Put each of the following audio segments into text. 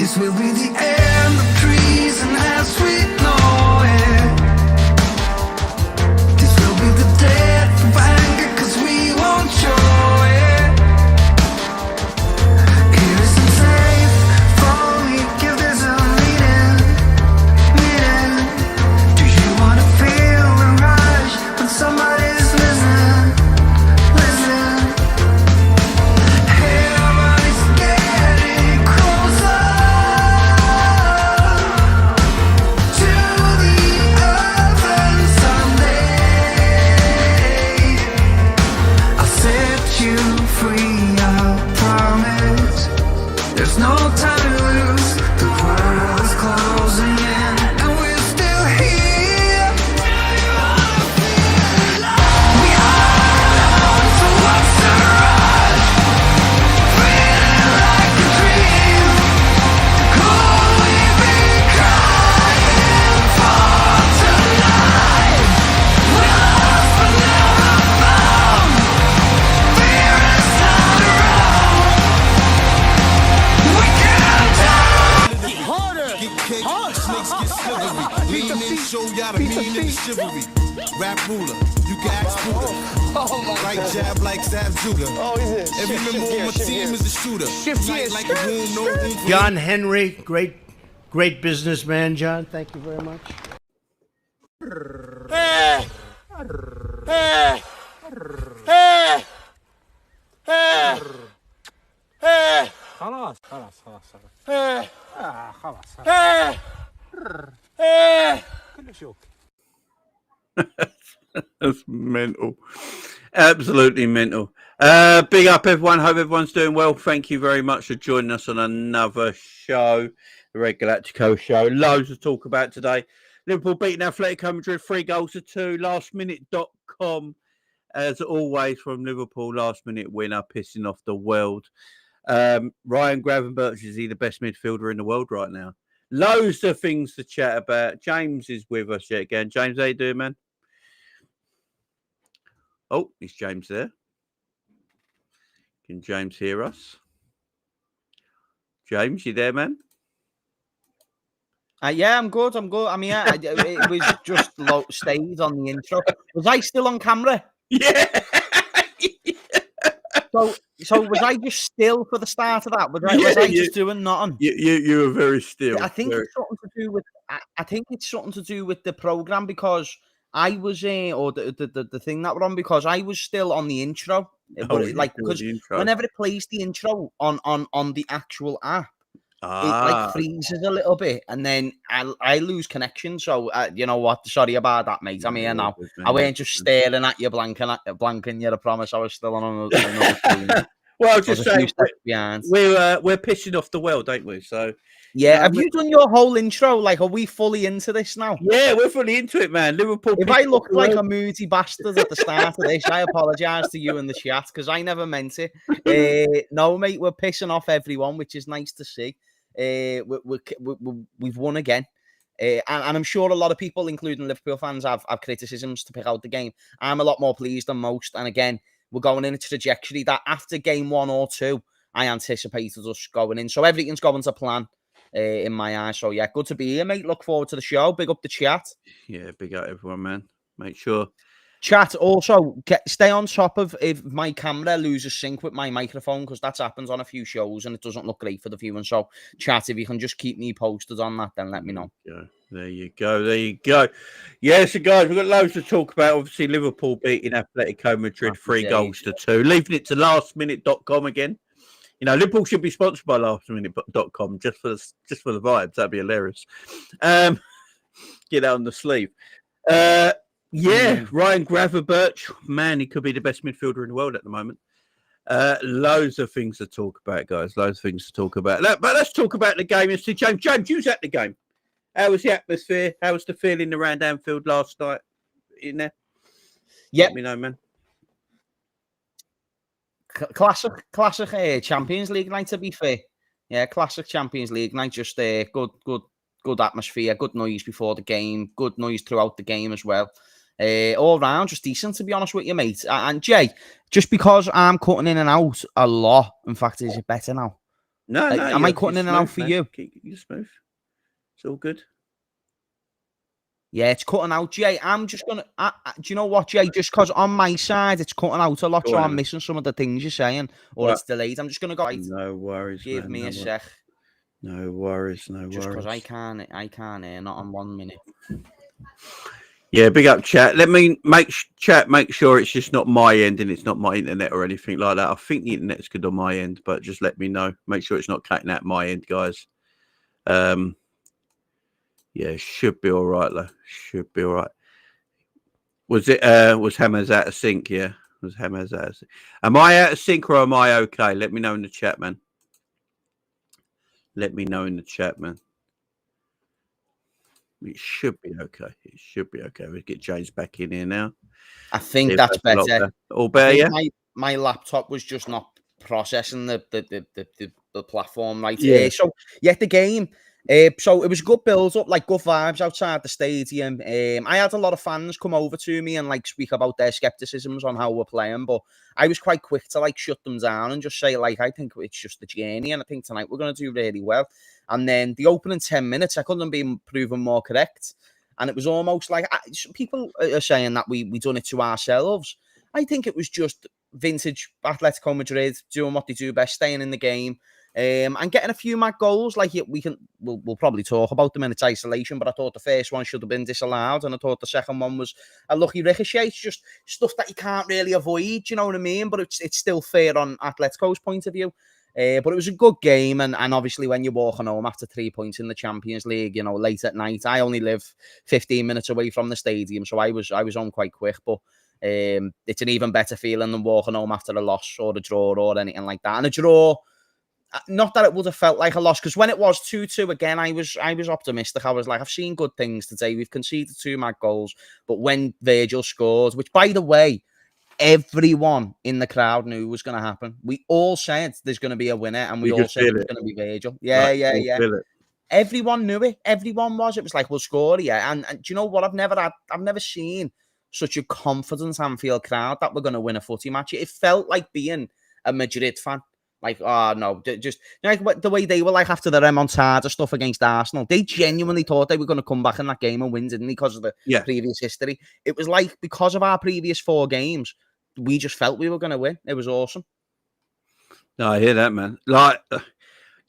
This will be the end of treason as we know it. This will be the death of anger, cause we won't show it. It isn't safe for me, give this a meaning. Do you wanna feel the rush when somebody's listening? Everybody's getting closer to the oven someday. I'll set you free, I promise. There's no time to lose. The world is closing in, and we're still here. We are, so what's the rush? Feeling like a dream. Could we be crying for tonight? We're lost but never found. Fear is not around. We can't die. Get cake, snakes get slithery. Lean in, show y'all the meaning of chivalry. Rap ruler, you can ask Buddha. Right jab like Sav Judah. Every member on my team is a shooter. Tight like a room, no room for John Henry, great businessman, John. Thank you very much. That's mental. Absolutely mental. Big up, everyone. Hope everyone's doing well. Thank you very much for joining us on another show, the Red Galactico show. Loads to talk about today. Liverpool beating Atletico Madrid 3-2. Lastminute.com, as always, from Liverpool. Last minute winner, pissing off the world. Ryan Gravenberch, is he the best midfielder in the world right now? Loads of things to chat about. James is with us yet again. James, how you doing, man? Oh, is James there? Can James hear us? James, you there, man? Yeah, I'm good. I mean, it was just stayed on the intro. Was I still on camera? Yeah. So was I just still for the start of that? Was I just doing nothing? You were very still. I think it's something to do with. I think it's something to do with the program, because I was or the thing that we're on, because I was still on the intro. Because whenever it plays the intro on the actual app, it like freezes a little bit, and then I lose connection. So you know what? Sorry about that, mate. I'm here now. I weren't just staring at you, blanking you. I promise I was still on another screen. Well, just saying, we're pissing off the world, ain't we? So yeah. Have you done your whole intro? Like, are we fully into this now? Yeah, we're fully into it, man. Liverpool. If I looked like a moody bastard at the start of this, I apologise to you in the chat, because I never meant it. No, mate, we're pissing off everyone, which is nice to see. We've won again. And I'm sure a lot of people, including Liverpool fans, have criticisms to pick out the game. I'm a lot more pleased than most. And again, we're going in a trajectory that after game 1 or 2, I anticipated us going in. So everything's going to plan in my eyes. So yeah, good to be here, mate. Look forward to the show. Big up the chat. Yeah, big up everyone, man. Make sure. Chat, also, stay on top of if my camera loses sync with my microphone, because that's happened on a few shows and it doesn't look great for the viewing. So, chat, if you can just keep me posted on that, then let me know. Yeah, there you go. Yeah, so guys, we've got loads to talk about. Obviously, Liverpool beating Atletico Madrid 3-2. Leaving it to lastminute.com again. You know, Liverpool should be sponsored by lastminute.com just for the vibes. That'd be hilarious. Get that on the sleeve. Yeah, Ryan Gravenberch, man, he could be the best midfielder in the world at the moment. Loads of things to talk about, guys. Loads of things to talk about. But let's talk about the game. James, you was at the game. How was the atmosphere? How was the feeling around Anfield last night? In there? Yeah. Let me know, man. Classic Champions League night, to be fair. Yeah, classic Champions League night. Just good atmosphere, good noise before the game, good noise throughout the game as well. All round, just decent, to be honest with you, mate. And Jay, just because I'm cutting in and out a lot, in fact, is it better now? No, am I cutting in and out for you? You're smooth. It's all good. Yeah, it's cutting out, Jay. I'm just gonna. Do you know what, Jay? Just because on my side it's cutting out a lot, so I'm missing some of the things you're saying, or it's delayed. I'm just gonna go. No worries. Give me a sec. No worries. Just because I can't not on 1 minute. Yeah, big up chat. Let me make sure it's just not my end and it's not my internet or anything like that. I think the internet's good on my end, but just let me know. Make sure it's not cutting out my end, guys. Yeah, should be all right though. Should be all right. Was Hammers out of sync? Yeah, was Hammers out of sync? Am I out of sync or am I okay? Let me know in the chat, man. Let me know in the chat, man. It should be okay. It should be okay. We'll get James back in here now. I think that's better. All better, yeah. My laptop was just not processing the platform right. Yeah. So the game. So it was a good build up, like good vibes outside the stadium. I had a lot of fans come over to me and like speak about their skepticisms on how we're playing, but I was quite quick to like shut them down and just say like, I think it's just the journey, and I think tonight we're going to do really well. And then the opening 10 minutes, I couldn't have been proven more correct. And it was almost like people are saying that we done it to ourselves. I think it was just vintage Atletico Madrid doing what they do best, staying in the game. And getting a few mad goals, like we'll probably talk about them in its isolation, but I thought the first one should have been disallowed, and I thought the second one was a lucky ricochet. It's just stuff that you can't really avoid, you know what I mean? But it's still fair on Atletico's point of view. But it was a good game, and obviously when you're walking home after 3 points in the Champions League, you know, late at night, I only live 15 minutes away from the stadium, so I was home quite quick, but it's an even better feeling than walking home after a loss or a draw or anything like that. And a draw, not that it would have felt like a loss, because when it was 2-2 again, I was optimistic. I was like, I've seen good things today. We've conceded 2 mad goals, but when Virgil scored, which by the way, everyone in the crowd knew was going to happen. We all said there's going to be a winner, and we all said it was going to be Virgil. Yeah. Everyone knew it. Everyone was. It was like, we'll score here. And do you know what? I've never seen such a confident Anfield crowd that we're going to win a footy match. It felt like being a Madrid fan. Like, oh no, just like the way they were like after the remontada stuff against Arsenal. They genuinely thought they were going to come back in that game and win, didn't they? Because of the previous history. It was like, because of our previous 4 games, we just felt we were going to win. It was awesome. No, I hear that, man. Like,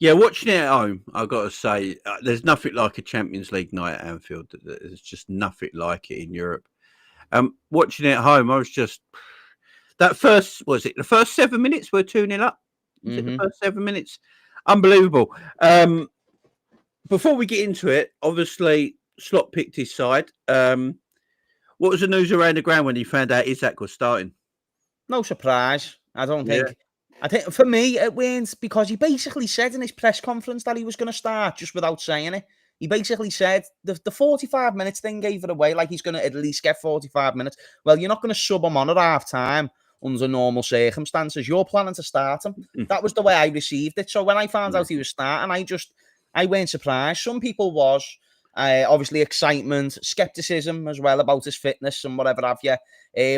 yeah, watching it at home, I've got to say, there's nothing like a Champions League night at Anfield. There's just nothing like it in Europe. Watching it at home, I was just the first 7 minutes we're 2-0 up. The first 7 minutes, unbelievable. Before we get into it, obviously Slot picked his side. What was the news around the ground when he found out Isak was starting? No surprise. I don't think. Yeah. I think for me it wins because he basically said in his press conference that he was going to start just without saying it. He basically said the 45 minutes thing gave it away, like he's going to at least get 45 minutes. Well, you're not going to sub him on at half time under normal circumstances. You're planning to start him. That was the way I received it. So when I found out he was starting, I weren't surprised. Some people was obviously excitement, skepticism as well about his fitness and whatever have you.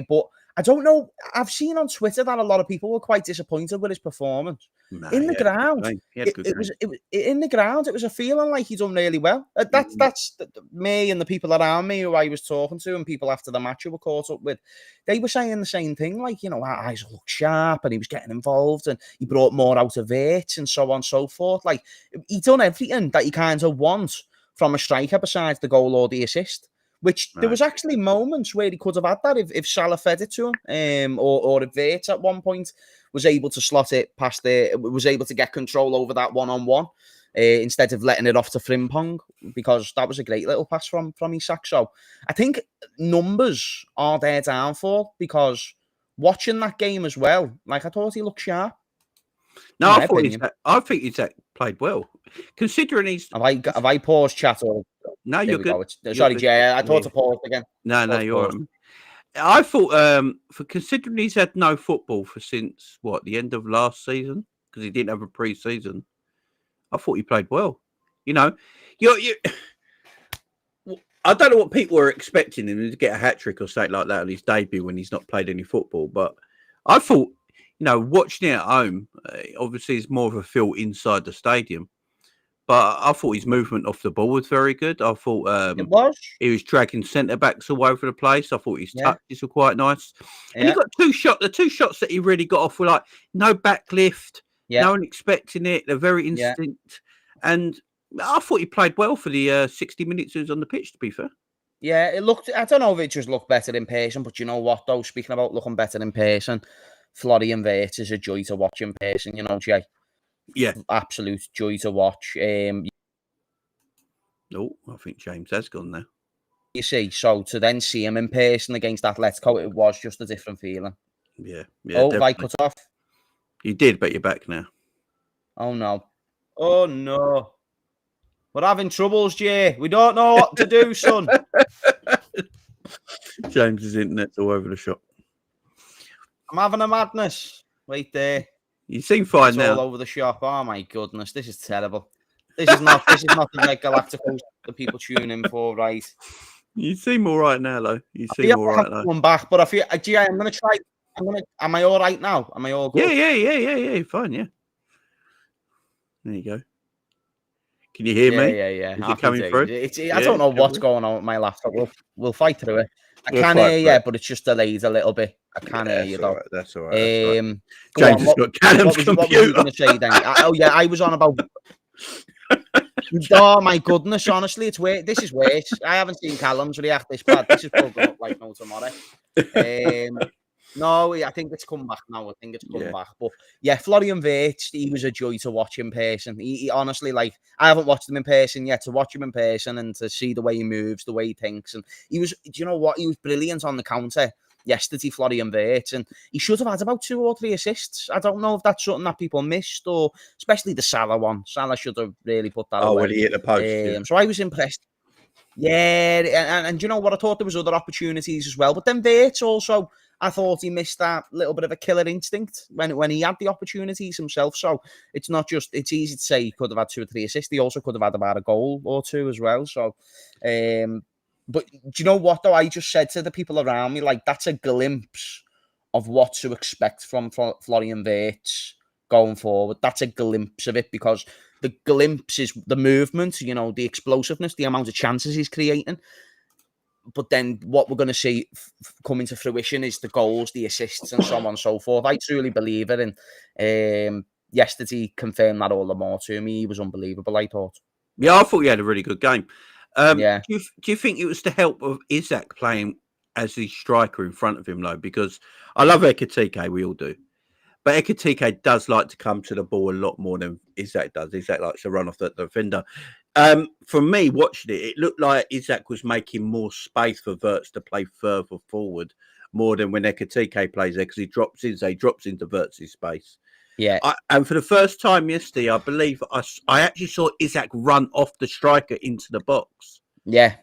But I don't know. I've seen on Twitter that a lot of people were quite disappointed with his performance. In the ground. In the ground, it was a feeling like he done really well. That's me and the people around me who I was talking to and people after the match who were caught up with. They were saying the same thing, like, you know, our eyes look sharp and he was getting involved and he brought more out of it and so on and so forth. Like, he done everything that you kind of want from a striker besides the goal or the assist. Which there was actually moments where he could have had that if Salah fed it to him, or if Wirtz at one point was able to slot it past was able to get control over that one-on-one instead of letting it off to Frimpong, because that was a great little pass from Isak. So I think numbers are their downfall, because watching that game as well, like, I thought he looked sharp. No, I think Isak played well, considering he's. Have I paused chat or? No, you're good. Sorry, Jay. I thought to pause again. No, you're. I thought, for considering he's had no football since the end of last season, because he didn't have a pre-season. I thought he played well. You know, I don't know what people were expecting him to get a hat trick or something like that on his debut when he's not played any football, but I thought watching it at home, obviously it's more of a feel inside the stadium. But I thought his movement off the ball was very good. I thought it was. He was dragging centre backs all over the place. I thought his touches were quite nice. And he got 2 shots. The 2 shots that he really got off were like no backlift, no one expecting it. They're very instinct. And I thought he played well for the 60 minutes he was on the pitch, to be fair. Yeah, it looked. I don't know if it just looked better in person, but you know what, though? Speaking about looking better in person, Florian Wirtz is a joy to watch in person, Jay. Yeah. Absolute joy to watch. I think James has gone now. You see, so to then see him in person against Atletico, it was just a different feeling. Yeah. Have I cut off? You did, but you're back now. Oh, no. We're having troubles, Jay. We don't know what to do, son. James's internet's all over the shop. I'm having a madness. Wait there. You seem fine it's now. All over the shop. Oh my goodness, this is terrible. This is not the like galacticos the people tune in for, right? You seem all right now, though. You seem all right now. Come back, but I feel, I'm gonna try. Am I all right now? Am I all good? Yeah. Fine, yeah. There you go. Can you hear me? Yeah. Is it coming through? I don't know what's going on with my laptop. We'll fight through it. I can hear you, but it's just delayed a little bit. I can hear you, though. Right, that's all right. James has got Callum's computer. What were you going to say then? I was on about... Oh, my goodness, honestly, it's weird. This is weird. I haven't seen Callum's react this bad. This is probably up like no tomorrow. No, I think it's come back now. I think it's come back. But yeah, Florian Wirtz, he was a joy to watch in person. He honestly, I haven't watched him in person yet. To watch him in person and to see the way he moves, the way he thinks. And he was, do you know what? He was brilliant on the counter yesterday, Florian Wirtz. And he should have had about 2 or 3 assists. I don't know if that's something that people missed, or especially the Salah one. Salah should have really put that away. When he hit the post. So I was impressed. Yeah, and you know what? I thought there was other opportunities as well. But then Wirtz also... I thought he missed that little bit of a killer instinct when he had the opportunities himself. So it's not just, it's easy to say he could have had 2 or 3 assists. He also could have had about a goal or 2 as well. So, but do you know what, though? I just said to the people around me, that's a glimpse of what to expect from Florian Wirtz going forward. That's a glimpse of it, because the glimpse is the movement, the explosiveness, the amount of chances he's creating. But then what we're going to see coming to fruition is the goals, the assists, and so on and so forth. I truly believe it. And yesterday confirmed that all the more to me. He was unbelievable, I thought. Yeah, I thought he had a really good game. Do you think it was the help of Isak playing as the striker in front of him, though? Because I love Ekitike, we all do. But Ekitike does like to come to the ball a lot more than Isak does. Isak likes to run off the defender. For me, watching it, it looked like Isak was making more space for Wirtz to play further forward, more than when Ekitike plays there, because he drops into Wirtz's space. Yeah. And for the first time yesterday, I believe I actually saw Isak run off the striker into the box. Yeah.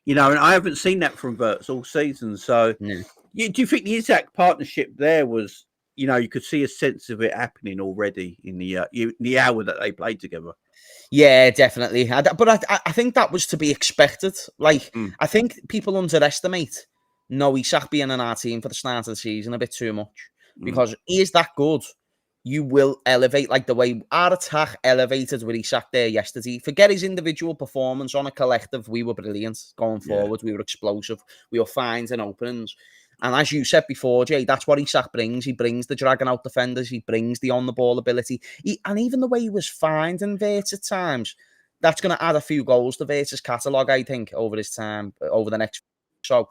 And I haven't seen that from Wirtz all season. So do you think the Isak partnership there was, you could see a sense of it happening already in the hour that they played together? Yeah, definitely. But I think that was to be expected. I think people underestimate Isak being in our team for the start of the season a bit too much, because he is that good. You will elevate, the way our attack elevated with Isak there yesterday. Forget his individual performance. On a collective, we were brilliant going forward. We were explosive. We were finding openings. And as you said before, Jay, that's what Isak brings. He brings the dragging out defenders. He brings the on-the-ball ability. And even the way he was finding Wirtz at times, that's going to add a few goals to Wirtz's catalogue, I think, over his time, over the next... So,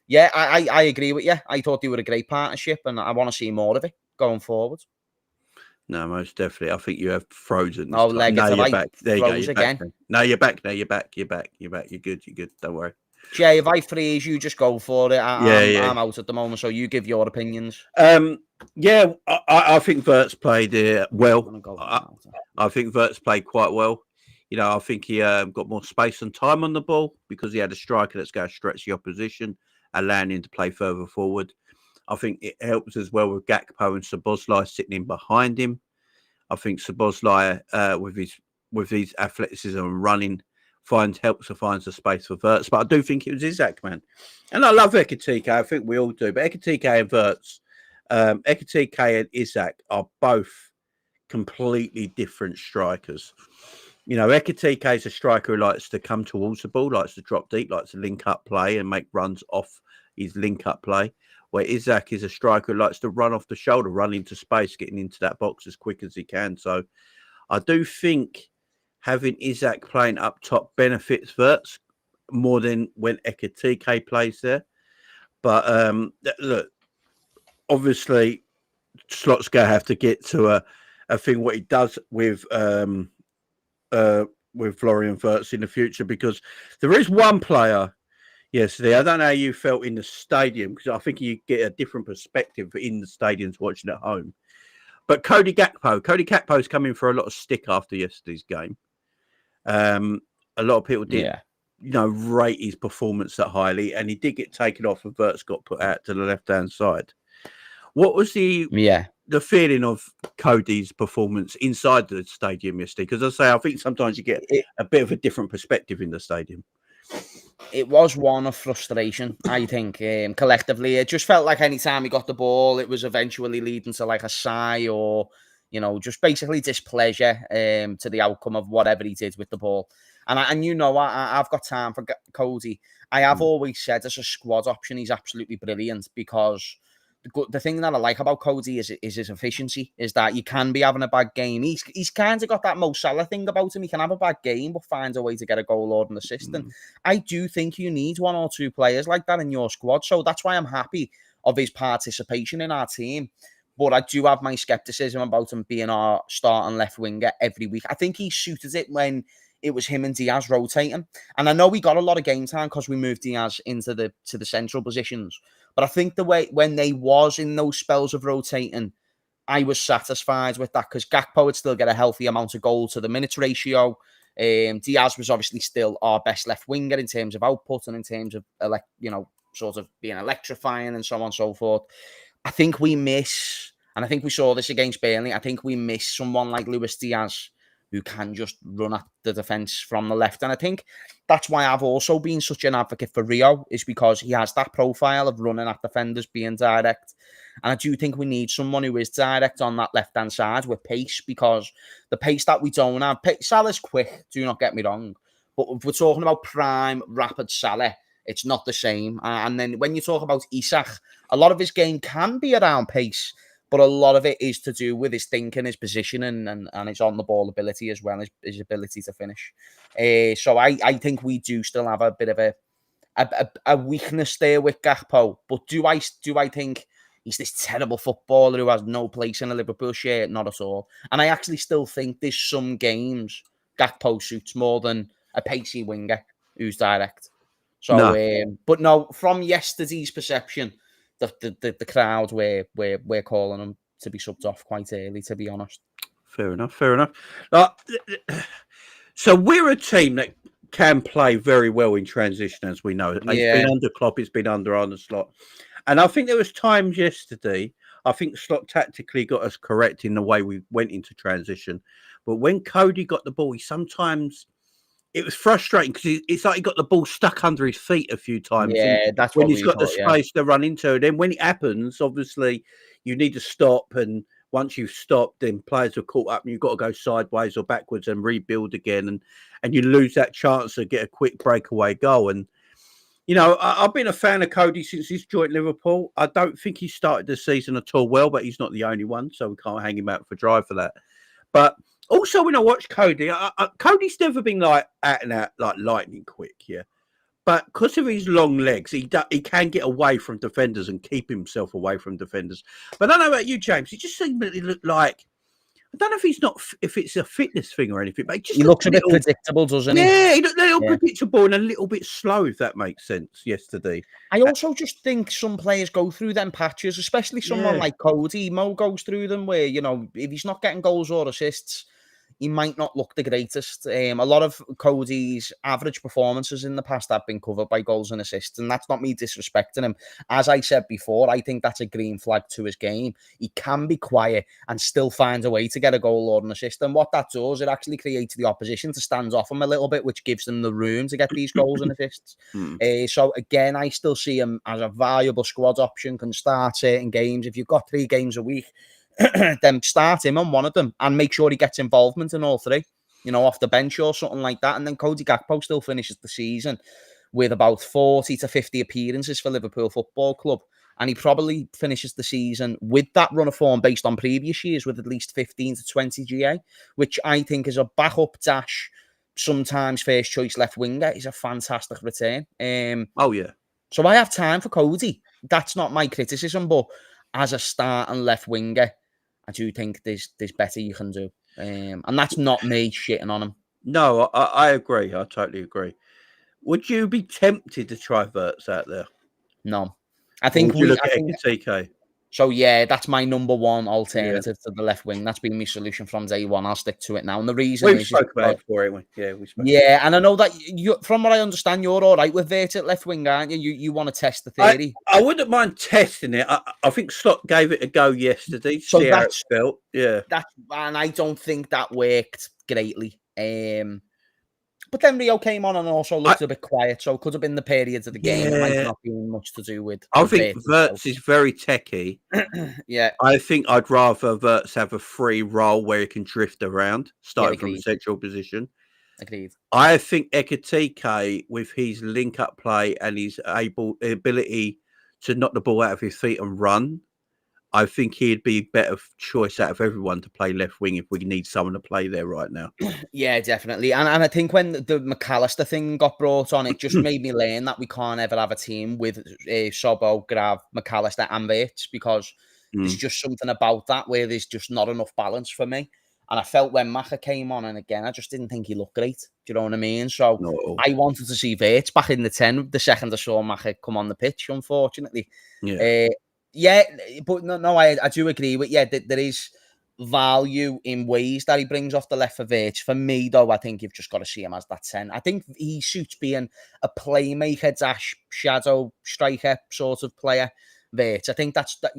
yeah, I agree with you. I thought they were a great partnership, and I want to see more of it going forward. No, most definitely. I think you have frozen. Oh, leg now you're back. There you go. You're again. Back. No, you're back. Now you're back. You're good. Don't worry. Jay, if I freeze, you just go for it. I'm out at the moment, so you give your opinions. I think Wirtz played well. I think Wirtz played quite well. I think he got more space and time on the ball because he had a striker that's going to stretch the opposition, allowing him to play further forward. I think it helps as well with Gakpo and Szoboszlai sitting in behind him. I think Szoboszlai, with his athleticism and running, helps to find the space for Wirtz. But I do think it was Isak, man. And I love Ekitike. I think we all do. But Ekitike and Wirtz Ekitike and Isak are both completely different strikers. You know, Ekitike is a striker who likes to come towards the ball, likes to drop deep, likes to link up play and make runs off his link up play. Where Isak is a striker who likes to run off the shoulder, run into space, getting into that box as quick as he can. So I do think having Isak playing up top benefits Wirtz more than when Ekitike plays there. But look, obviously, Slot's going to have to get to a thing what he does with Florian Wirtz in the future, because there is one player yesterday. I don't know how you felt in the stadium, because I think you get a different perspective in the stadiums watching at home. But Cody Gakpo is coming for a lot of stick after yesterday's game. A lot of people did, rate his performance that highly, and he did get taken off, and Wirtz got put out to the left-hand side. What was the feeling of Cody's performance inside the stadium yesterday? Because I think sometimes you get a bit of a different perspective in the stadium. It was one of frustration, I think, collectively. It just felt like any time he got the ball, it was eventually leading to like a sigh or, just basically displeasure to the outcome of whatever he did with the ball. And I've got time for Cody. I have always said as a squad option, he's absolutely brilliant, because the thing that I like about Cody is his efficiency, is that you can be having a bad game. He's kind of got that Mo Salah thing about him. He can have a bad game, but finds a way to get a goal or an assist. And I do think you need one or two players like that in your squad. So that's why I'm happy of his participation in our team. But I do have my skepticism about him being our starting left winger every week. I think he suited it when it was him and Diaz rotating. And I know we got a lot of game time because we moved Diaz into the central positions. But I think the way when they was in those spells of rotating, I was satisfied with that, because Gakpo would still get a healthy amount of goal to the minutes ratio. Diaz was obviously still our best left winger in terms of output and in terms of sort of being electrifying and so on and so forth. I think we miss, and I think we saw this against Burnley, I think we miss someone like Luis Diaz who can just run at the defence from the left. And I think that's why I've also been such an advocate for Rio, is because he has that profile of running at defenders, being direct. And I do think we need someone who is direct on that left-hand side with pace, because the pace that we don't have, Salah's quick, do not get me wrong, but if we're talking about prime, rapid Salah, it's not the same. And then when you talk about Isak, a lot of his game can be around pace, but a lot of it is to do with his thinking, his positioning, and his on-the-ball ability as well, his ability to finish. So I think we do still have a bit of a weakness there with Gakpo. But do I think he's this terrible footballer who has no place in a Liverpool shirt? Not at all. And I actually still think there's some games Gakpo suits more than a pacey winger who's direct. So, no. But no, from yesterday's perception, the crowd we're calling them to be subbed off quite early, to be honest. Fair enough. So we're a team that can play very well in transition, as we know. It's been under Klopp, it's been under Arne Slot. And I think there was times yesterday, I think Slot tactically got us correct in the way we went into transition. But when Cody got the ball, it was frustrating, because it's like he got the ball stuck under his feet a few times. Yeah, that's when he's got the space to run into. Then when it happens, obviously, you need to stop. And once you've stopped, then players are caught up and you've got to go sideways or backwards and rebuild again. And you lose that chance to get a quick breakaway goal. And, I've been a fan of Cody since he's joined Liverpool. I don't think he started the season at all well, but he's not the only one, so we can't hang him out for dry for that. But also, when I watch Cody, Cody's never been like out and out, like lightning quick, But because of his long legs, he can get away from defenders and keep himself away from defenders. But I don't know about you, James. He just seems to look like, I don't know if it's a fitness thing or anything, but he looks a bit predictable, doesn't he? Yeah, he looked a little predictable and a little bit slow, if that makes sense, yesterday. I also just think some players go through them patches, especially someone like Cody. Mo goes through them where, if he's not getting goals or assists, he might not look the greatest. A lot of Cody's average performances in the past have been covered by goals and assists, and that's not me disrespecting him. As I said before, I think that's a green flag to his game. He can be quiet and still find a way to get a goal or an assist, and what that does, it actually creates the opposition to stand off him a little bit, which gives them the room to get these goals and assists. So again, I still see him as a valuable squad option, can start certain games. If you've got 3 games a week, then start him on one of them and make sure he gets involvement in all 3, off the bench or something like that. And then Cody Gakpo still finishes the season with about 40 to 50 appearances for Liverpool Football Club. And he probably finishes the season with that run of form based on previous years with at least 15 to 20 GA, which I think is a backup dash, sometimes first choice left winger, is a fantastic return. So I have time for Cody. That's not my criticism, but as a starting left winger, I do think there's better you can do. And that's not me shitting on him. No, I agree. I totally agree. Would you be tempted to try Wirtz out there? No. I think would you look at Ekitike? So, yeah, that's my number one alternative to the left wing. That's been my solution from day one. I'll stick to it now. And the reason we spoke about it before, we spoke. Yeah, and I know that from what I understand, you're all right with Wirtz at left wing, aren't you? You want to test the theory. I wouldn't mind testing it. I think Slot gave it a go yesterday. So see how it felt. Yeah. And I don't think that worked greatly. But then Rio came on and also looked a bit quiet, so it could have been the periods of the game. It might not be much to do with. I think Wirtz is very techie. Yeah, I think I'd rather Wirtz have a free role where he can drift around, starting from the central position. Agreed. I think Ekitike, with his link-up play and his ability to knock the ball out of his feet and run, I think he'd be a better choice out of everyone to play left wing if we need someone to play there right now. Yeah, definitely. And I think when the McAllister thing got brought on, it just made me learn that we can't ever have a team with Sobo, Grav, McAllister and Wirtz, because there's just something about that where there's just not enough balance for me. And I felt when Maka came on, and again, I just didn't think he looked great. Do you know what I mean? So I wanted to see Wirtz back in the 10 the second I saw Maka come on the pitch, unfortunately. Yeah. But no, I do agree with there is value in ways that he brings off the left for Wirtz. For me, though, I think you've just got to see him as that 10. I think he suits being a playmaker dash shadow striker sort of player, Wirtz. I think that's that,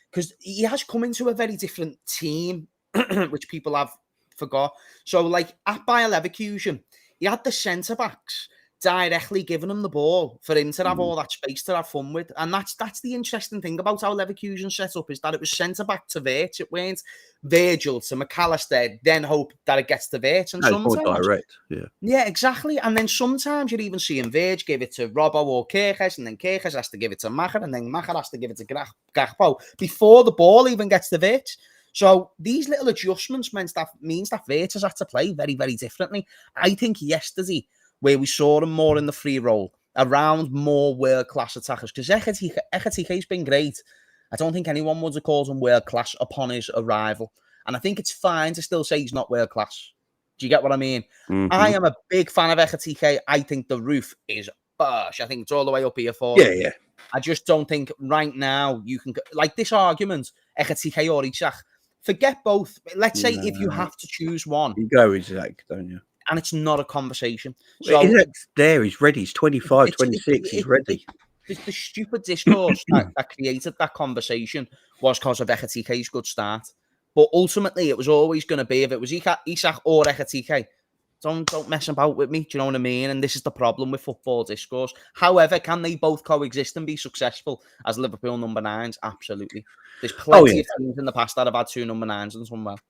because he has come into a very different team, which people have forgot. So, like at Bayer Leverkusen, he had the centre backs directly giving him the ball for him to have all that space to have fun with. And that's the interesting thing about how Leverkusen set up, is that it was centre-back to Wirtz. It weren't Virgil to McAllister, then hope that it gets to Wirtz. And sometimes, more direct, yeah, exactly. And then sometimes you're even seeing Virgil give it to Robbo or Kirkes, and then Kirkes has to give it to Macher, and then Macher has to give it to Gakpo before the ball even gets to Wirtz. So these little adjustments means that Wirtz has had to play very, very differently. I think yesterday, where we saw him more in the free role, around more world-class attackers. Because Ekitike's been great. I don't think anyone would have called him world-class upon his arrival. And I think it's fine to still say he's not world-class. Do you get what I mean? Mm-hmm. I am a big fan of Ekitike. I think the roof is bursh. I think it's all the way up here for him. Yeah. I just don't think right now you can... Like this argument, Ekitike or Isak, forget both. Let's say if you have to choose one. You go Isak, don't you? And it's not a conversation. So Isak's there, he's ready. He's 25, 26, he's ready. The stupid discourse that created that conversation was because of Ekitike's good start. But ultimately, it was always going to be, if it was Isak or Ekitike, don't mess about with me. Do you know what I mean? And this is the problem with football discourse. However, can they both coexist and be successful as Liverpool number 9s? Absolutely. There's plenty of teams in the past that have had 2 number 9s and some well.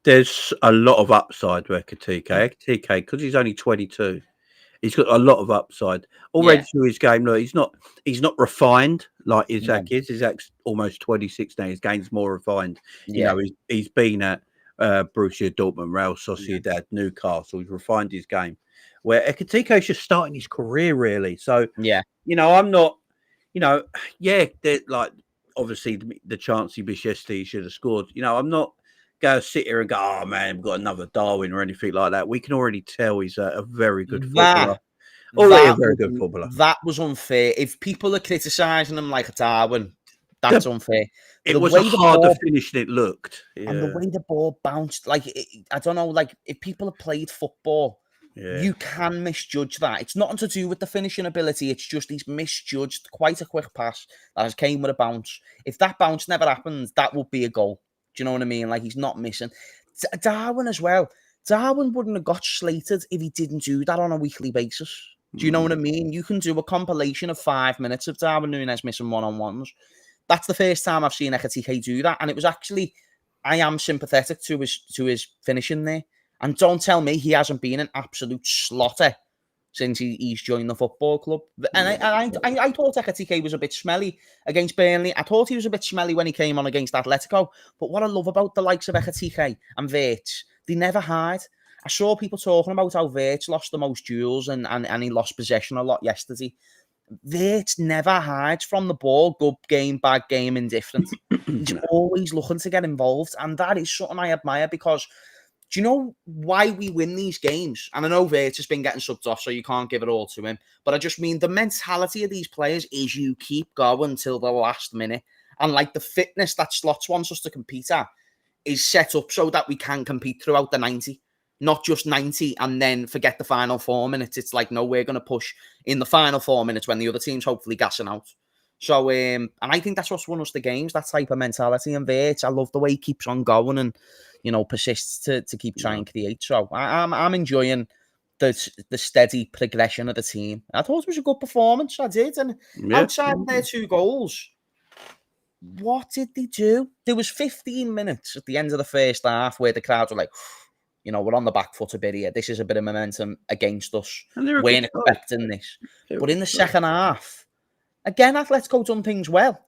There's a lot of upside with Ekitike. Ekitike, because he's only 22, he's got a lot of upside already through his game. Look, he's not refined like Isak is. Isak's almost 26 now. His game's more refined. You know, he's been at Borussia Dortmund, Real Sociedad, Newcastle. He's refined his game. Where Ekitike's just starting his career, really. So, I'm not, they're like, obviously the chance he missed yesterday, he should have scored. I'm not go sit here and go, oh man, we've got another Darwin or anything like that. We can already tell he's a very good footballer. A very good footballer. That was unfair. If people are criticising him like a Darwin, That's unfair. It was a harder finish than it looked. Yeah. And the way the ball bounced, like, I don't know, like, if people have played football, you can misjudge that. It's nothing to do with the finishing ability. It's just he's misjudged quite a quick pass that has came with a bounce. If that bounce never happens, that would be a goal. Do you know what I mean? Like, he's not missing. Darwin as well. Darwin wouldn't have got slated if he didn't do that on a weekly basis. Do you know what I mean? You can do a compilation of 5 minutes of Darwin Núñez missing one-on-ones. That's the first time I've seen Ekitike do that. And it was actually, I am sympathetic to his finishing there. And don't tell me he hasn't been an absolute slaughter since he's joined the football club. And I thought Ekitike was a bit smelly against Burnley. I thought he was a bit smelly when he came on against Atletico. But what I love about the likes of Ekitike and Wirtz, they never hide. I saw people talking about how Wirtz lost the most duels and he lost possession a lot yesterday. Wirtz never hides from the ball. Good game, bad game, indifferent. He's always looking to get involved. And that is something I admire because do you know why we win these games? And I know Wirtz has been getting subbed off, so you can't give it all to him. But I just mean the mentality of these players is you keep going till the last minute. And like the fitness that Slots wants us to compete at is set up so that we can compete throughout the 90. Not just 90 and then forget the final 4 minutes. It's like, no, we're going to push in the final 4 minutes when the other team's hopefully gassing out. So, and I think that's what's won us the games, that type of mentality. And Wirtz, I love the way he keeps on going and, you know, persists to keep trying to create. So I'm enjoying the steady progression of the team. I thought it was a good performance. I did. And outside their 2 goals, what did they do? There was 15 minutes at the end of the first half where the crowd were like, you know, we're on the back foot a bit here. This is a bit of momentum against us. We weren't expecting this. But in the second half, again, Atletico done things well.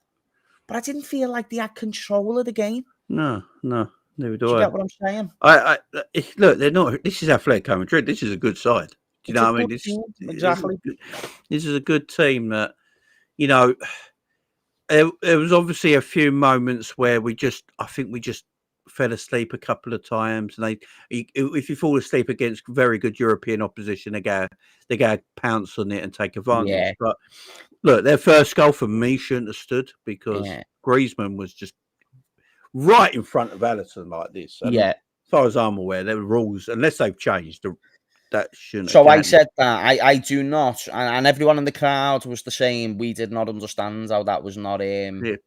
But I didn't feel like they had control of the game. No, neither do you get what I'm saying? Look, they're not. This is Atletico Madrid. This is a good side. Do you know what I mean? Exactly. This is a good team that, you know, there was obviously a few moments where I think we just fell asleep a couple of times, and if you fall asleep against very good European opposition, they go pounce on it and take advantage. Yeah. But look, their first goal for me shouldn't have stood because Griezmann was just right in front of Alisson like this. And as far as I'm aware, there were rules, unless they've changed, that shouldn't. So I said that I do not, and everyone in the crowd was the same. We did not understand how that was not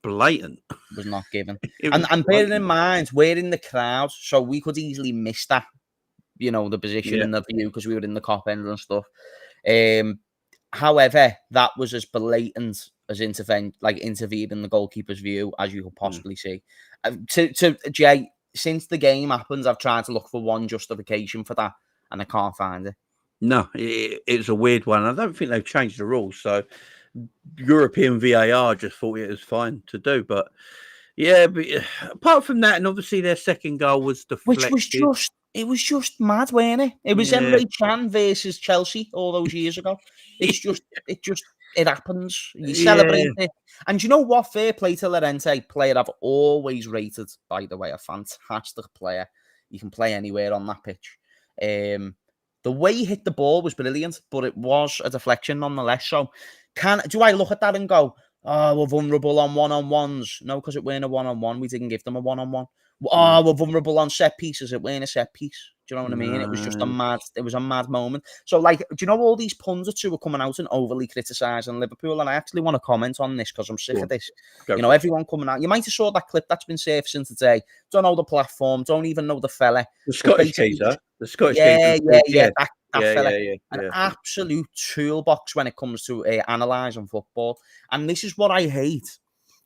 blatant. Was not given. And bearing in mind, we're in the crowd, so we could easily miss that. You know, the position in the view because we were in the cop end and stuff. However, that was as blatant as intervened in the goalkeeper's view as you could possibly see. To Jay, since the game happened, I've tried to look for one justification for that. And I can't find it. No, it's a weird one. I don't think they've changed the rules. So European VAR just thought it was fine to do. But apart from that, and obviously their second goal was deflected. It was just mad, wasn't it? It was Emre Can versus Chelsea all those years ago. It happens. You celebrate it. And you know what? Fair play to Llorente, player I've always rated, by the way, a fantastic player. You can play anywhere on that pitch. The way he hit the ball was brilliant, but it was a deflection nonetheless. So, do I look at that and go, "Oh, we're vulnerable on one-on-ones"? No, because it weren't a one-on-one. We didn't give them a one-on-one. Oh, we're vulnerable on set pieces. It weren't a set piece. Do you know what I mean? It was just a mad moment. So, like, do you know all these pundits who were coming out and overly criticising Liverpool? And I actually want to comment on this because I'm sick of this. Everyone coming out. You might have saw that clip that's been surfacing today. Don't know the platform. Don't even know the fella. The Scottish geezer. The Scottish geezer. That fella. An absolute toolbox when it comes to analysing football. And this is what I hate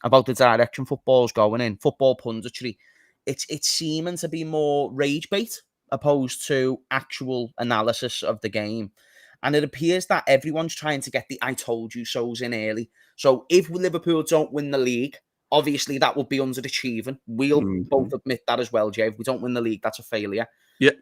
about the direction football's going in. Football punditry. It's seeming to be more rage bait opposed to actual analysis of the game. And it appears that everyone's trying to get the I told you so's in early. So if Liverpool don't win the league, obviously that would be underachieving. We'll both admit that as well, Jay. If we don't win the league, that's a failure. Yeah.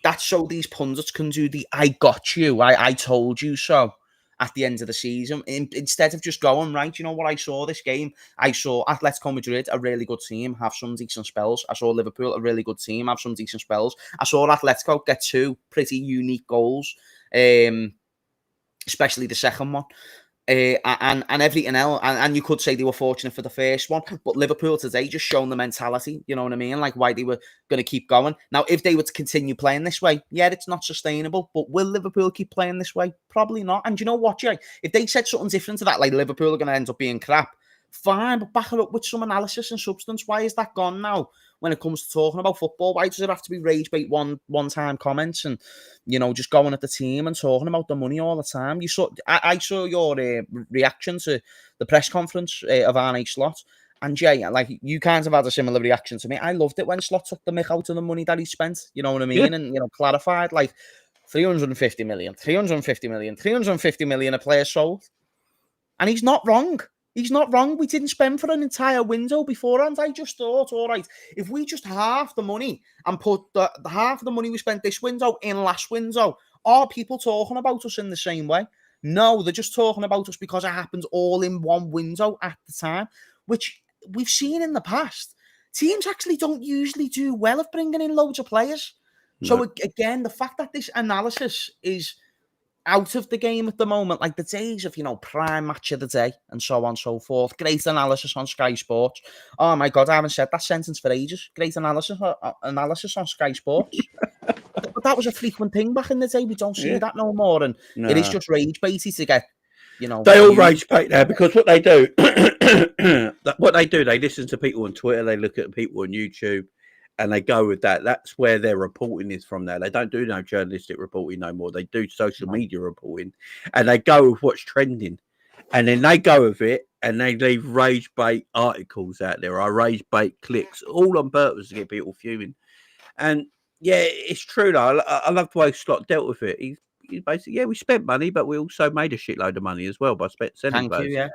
That's so these pundits can do the I got you, I told you so at the end of the season, instead of just going, right, you know what I saw this game? I saw Atletico Madrid, a really good team, have some decent spells. I saw Liverpool, a really good team, have some decent spells. I saw Atletico get 2 pretty unique goals, especially the second one. and everything else, and you could say they were fortunate for the first one, but Liverpool today just shown the mentality, you know what I mean, like why they were going to keep going. Now, if they were to continue playing this way, yeah, it's not sustainable, but will Liverpool keep playing this way? Probably not. And you know what, Jay? If they said something different to that, like Liverpool are going to end up being crap, fine, but back it up with some analysis and substance. Why is that gone now when it comes to talking about football? Why does it have to be rage bait one-time comments and, you know, just going at the team and talking about the money all the time? I saw your reaction to the press conference of Arne Slot, and Jay, like, you kind of had a similar reaction to me. I loved it when Slot took the mick out of the money that he spent, you know what I mean? Yeah. And, you know, clarified, like, 350 million a player sold. And he's not wrong. He's not wrong. We didn't spend for an entire window beforehand. I just thought, all right, if we just half the money and put the half of the money we spent this window in last window, are people talking about us in the same way? No, they're just talking about us because it happened all in one window at the time, which we've seen in the past. Teams actually don't usually do well of bringing in loads of players. No. So again, the fact that this analysis is out of the game at the moment, like the days of, you know, prime match of the day and so on and so forth. Great analysis on Sky Sports. Oh my God, I haven't said that sentence for ages. Great analysis on Sky Sports. But that was a frequent thing back in the day. We don't see that no more, and it is just rage baity to get, you know. They all rage bait now because what they do, they listen to people on Twitter, they look at people on YouTube, and they go with that. That's where their reporting is from now. They don't do no journalistic reporting no more. They do social media reporting, and they go with what's trending. And then they go with it, and they leave rage bait articles out there, or rage bait clicks, all on purpose to get people fuming. And yeah, it's true though. I love the way Slot dealt with it. He's basically, we spent money, but we also made a shitload of money as well by selling players. Yeah.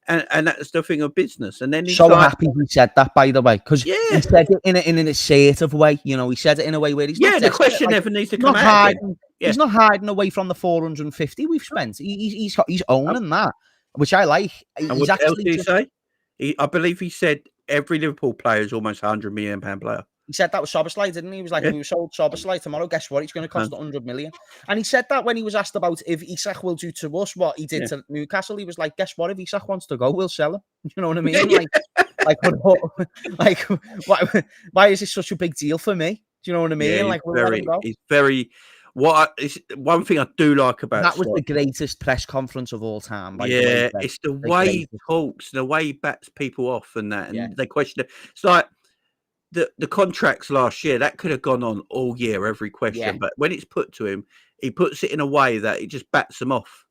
And that's the thing of business. And then he's so happy he said that, by the way, because he said it in an assertive way. You know, he said it in a way where he's not the question never needs to come out. He's not hiding away from the 450 we've spent. He's owning that, which I like. And what else did he say? I believe he said every Liverpool player is almost £100 million player. He said that was Szoboszlai, didn't he? He was like, if we sold Szoboszlai tomorrow, guess what? It's going to cost 100 million. And he said that when he was asked about if Isak will do to us what he did to Newcastle. He was like, guess what? If Isak wants to go, we'll sell him. You know what I mean? Why is this such a big deal for me? Do you know what I mean? One thing I do like about that was the greatest press conference of all time. It's the way he talks, the way he bats people off and that, and they question it. It's like the contracts last year, that could have gone on all year, every question. But when it's put to him, he puts it in a way that it just bats them off.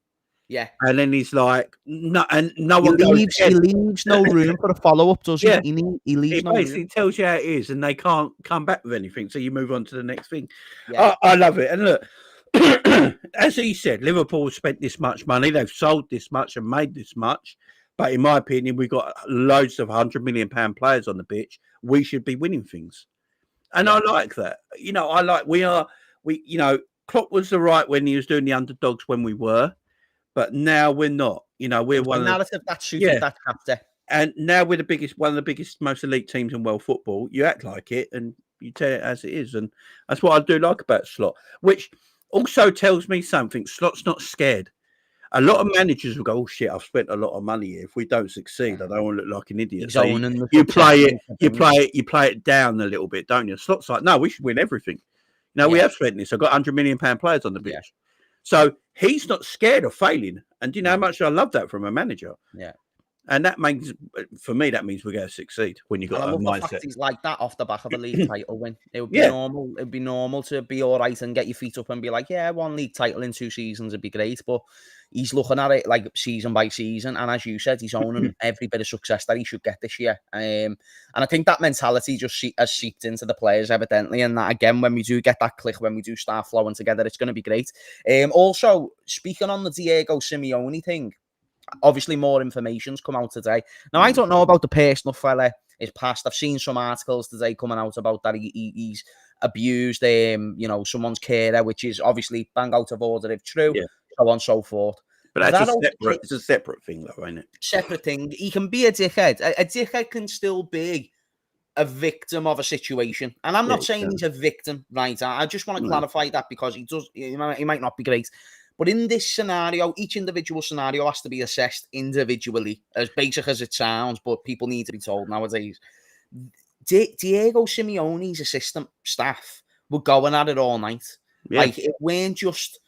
Yeah. And then he's like, no, and no he one leaves, he leaves no room for a follow-up, does he? Yeah. He leaves no basically room. Tells you how it is, and they can't come back with anything. So you move on to the next thing. Yeah. I love it. And look, as he said, Liverpool spent this much money. They've sold this much and made this much. But in my opinion, we've got loads of £100 million players on the pitch. We should be winning things. And I like that. You know, Klopp was the right when he was doing the underdogs when we were. But now we're not. You know, we're one narrative that suited that chapter. And now we're one of the biggest, most elite teams in world football. You act like it and you tell it as it is. And that's what I do like about Slot, which also tells me something. Slot's not scared. A lot of managers will go, oh shit, I've spent a lot of money here. If we don't succeed, I don't want to look like an idiot. So you play it down a little bit, don't you? Slot's like, no, we should win everything. You know, we have spent this. I've got £100 million players on the pitch. Yeah. So he's not scared of failing. And do you know how much I love that from a manager? Yeah. And that means, for me, that means we're going to succeed when you got a mindset. He's like that off the back of a league title win. It would be normal. It would be normal to be all right and get your feet up and be like, yeah, one league title in 2 seasons would be great. But he's looking at it like season by season. And as you said, he's owning every bit of success that he should get this year. And I think that mentality just has seeped into the players, evidently. And that, again, when we do get that click, when we do start flowing together, it's going to be great. Also, speaking on the Diego Simeone thing, obviously more information's come out today. Now, I don't know about the personal fella, his past. I've seen some articles today coming out about that he's abused someone's carer, which is obviously bang out of order if true, so on and so forth. But it's a separate thing though, ain't it? Separate thing. He can be a dickhead. A dickhead can still be a victim of a situation. And I'm not saying he's a victim, right? I just want to clarify that because he might not be great. But in this scenario, each individual scenario has to be assessed individually, as basic as it sounds, but people need to be told nowadays. Diego Simeone's assistant staff were going at it all night. Yeah. Like, it weren't just...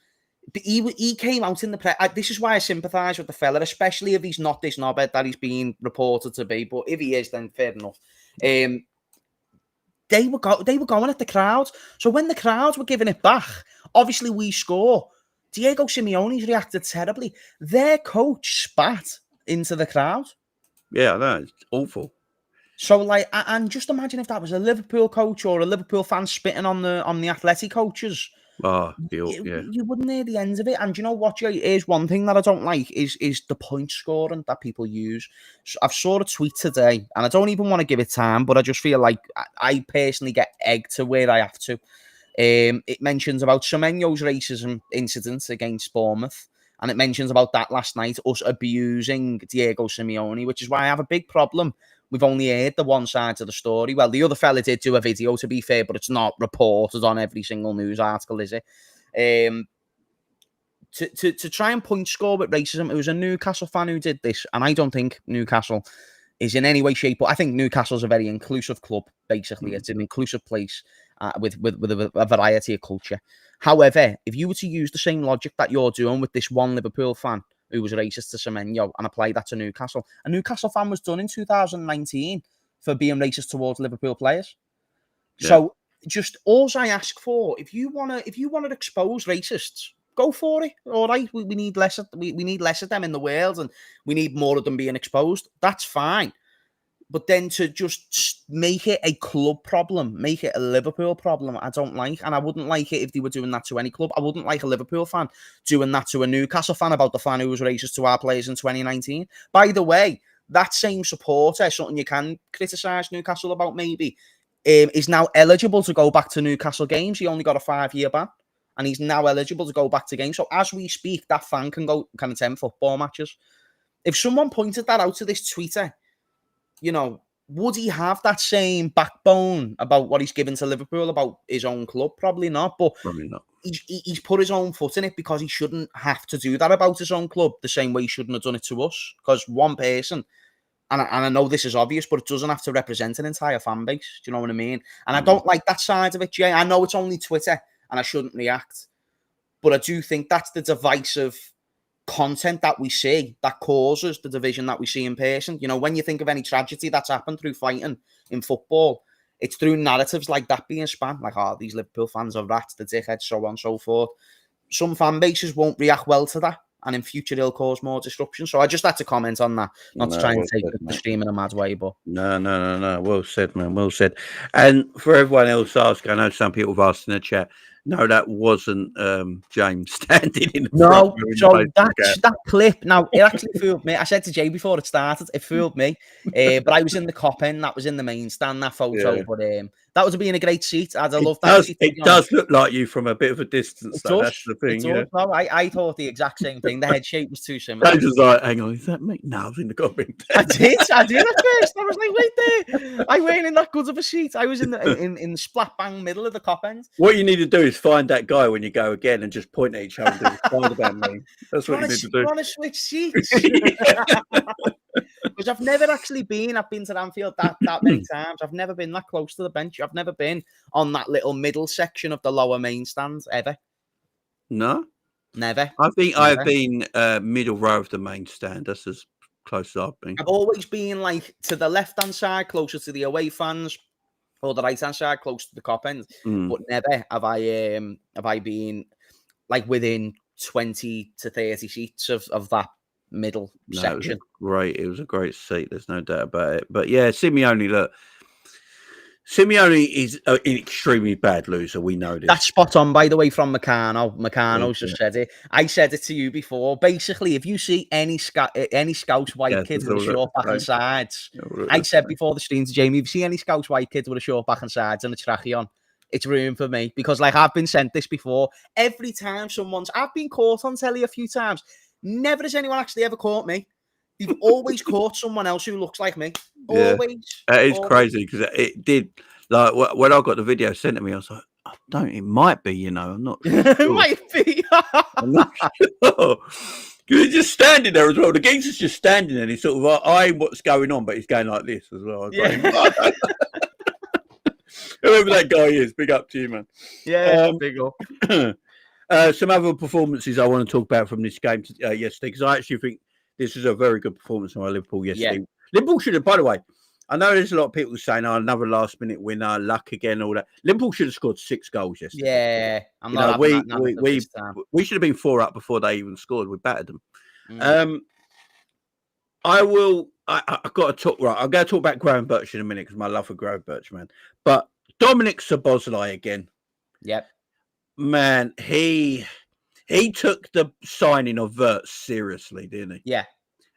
He came out in the press. This is why I sympathise with the fella, especially if he's not this knobhead that he's being reported to be. But if he is, then fair enough. They were going at the crowd. So when the crowds were giving it back, obviously we score. Diego Simeone's reacted terribly. Their coach spat into the crowd. Yeah, I know. It's awful. So, like, and just imagine if that was a Liverpool coach or a Liverpool fan spitting on the Atleti coaches. Oh, yeah. You wouldn't hear the end of it. And you know what, Jay? Here's one thing that I don't like is the point scoring that people use. So I've saw a tweet today, and I don't even want to give it time, but I just feel like I personally get egged to where I have to. It mentions about Semenyo's racism incident against Bournemouth, and it mentions about that last night, us abusing Diego Simeone, which is why I have a big problem. We've only heard the one side of the story. Well, the other fella did do a video, to be fair, but it's not reported on every single news article, is it? To try and point score with racism, it was a Newcastle fan who did this, and I don't think Newcastle is in any way, shape, but I think Newcastle's a very inclusive club, basically. Mm-hmm. It's an inclusive place with a variety of culture. However, if you were to use the same logic that you're doing with this one Liverpool fan who was racist to Semenyo and apply that to Newcastle, a Newcastle fan was done in 2019 for being racist towards Liverpool players. Yeah. So just all I ask for, if you want to expose racists, go for it. All right, we need less of them in the world, and we need more of them being exposed. That's fine. But then to just make it a club problem, make it a Liverpool problem, I don't like. And I wouldn't like it if they were doing that to any club. I wouldn't like a Liverpool fan doing that to a Newcastle fan about the fan who was racist to our players in 2019. By the way, that same supporter, something you can criticise Newcastle about maybe, is now eligible to go back to Newcastle games. He only got a 5-year ban, and he's now eligible to go back to games. So as we speak, that fan can attend football matches. If someone pointed that out to this tweeter, you know, would he have that same backbone about what he's given to Liverpool about his own club? Probably not. But probably not. He's put his own foot in it because he shouldn't have to do that about his own club the same way he shouldn't have done it to us. Because one person, and I know this is obvious, but it doesn't have to represent an entire fan base. Do you know what I mean? And I don't like that side of it, Jay. I know it's only Twitter and I shouldn't react, but I do think that's the divisive content that we see that causes the division that we see in person. You know, when you think of any tragedy that's happened through fighting in football, it's through narratives like that being spun, like, oh, these Liverpool fans are rats, the dickheads, so on and so forth. Some fan bases won't react well to that, and in future it'll cause more disruption. So I just had to comment on that, not to try and take the stream in a mad way, but no. Well said, man. Well said. And for everyone else asking, I know some people have asked in the chat. No, that wasn't James standing in the front. No, so that clip, now, it actually fooled me. I said to Jay before it started, it fooled me. But I was in the cop end, that was in the main stand, that photo. Yeah. But that would have been a great seat. I'd have loved that. It does look like you from a bit of a distance, though. That's the thing. Yeah. No, I thought the exact same thing. The head shape was too similar. I was just like, hang on, is that me? No, I was in the cop end. I did at first. I was like, wait there. I weren't in that good of a seat. I was in the splat bang middle of the cop end. What you need to do is find that guy when you go again and just point at each other and do Spider-Man meme. That's what you need to do. You want to switch seats? Because I've never actually been. I've been to Anfield that many times. I've never been that close to the bench. I've never been on that little middle section of the lower main stand ever. No? Never. I think I've been middle row of the main stand. That's as close as I've been. I've always been like to the left-hand side, closer to the away fans, or the right-hand side, close to the cop end. But never have I been like within 20 to 30 seats of that middle section. It was a great seat. There's no doubt about it. But yeah, Simeone is an extremely bad loser. We know this. That's spot on, by the way, from Meccano. Meccano's just said it. I said it to you before. Basically, if you see any Scouse white kid with a short back and sides, I said before the stream to Jamie, if you see any Scouse white kid with a short back and sides and a trackie on, it's room for me. Because like I've been sent this before. Every time I've been caught on telly a few times. Never has anyone actually ever caught me. They've always caught someone else who looks like me. Always. It is crazy because it did. Like when I got the video sent to me, I was like, It might be, you know. I'm not sure. It might be. I'm not sure. Because he's just standing there as well. The geezer's just standing there and he's sort of eyeing what's going on, but he's going like this as well. Like, whoever that guy is, big up to you, man. Yeah, big up. Some other performances I want to talk about from this game yesterday, because I actually think this is a very good performance by Liverpool yesterday. Yeah. Liverpool should have, by the way, I know there's a lot of people saying, another last-minute winner, luck again, all that. Liverpool should have scored 6 goals yesterday. Yeah, we should have been 4 up before they even scored. We battered them. I've got to talk. Right, I'm going to talk about Gravenberch in a minute because my love for Gravenberch, man. But Dominik Szoboszlai again. Yep. Man, he took the signing of Wirtz seriously, didn't he? Yeah.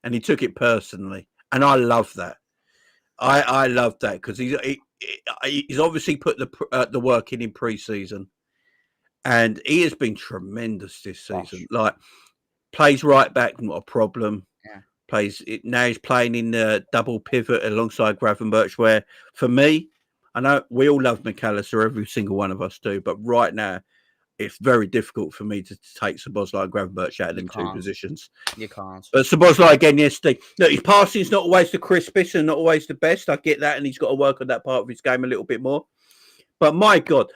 And he took it personally, and I love that. I love that because he's obviously put the work in pre-season, and he has been tremendous this season. Like, plays right back, not a problem. Yeah. Now he's playing in the double pivot alongside Gravenberch, where for me, I know we all love McAllister, every single one of us do, but right now it's very difficult for me to take Szoboszlai and Gravenberch out of them 2 positions. You can't. But Szoboszlai again yesterday. Look, his passing is not always the crispest and not always the best. I get that, and he's got to work on that part of his game a little bit more. But my God,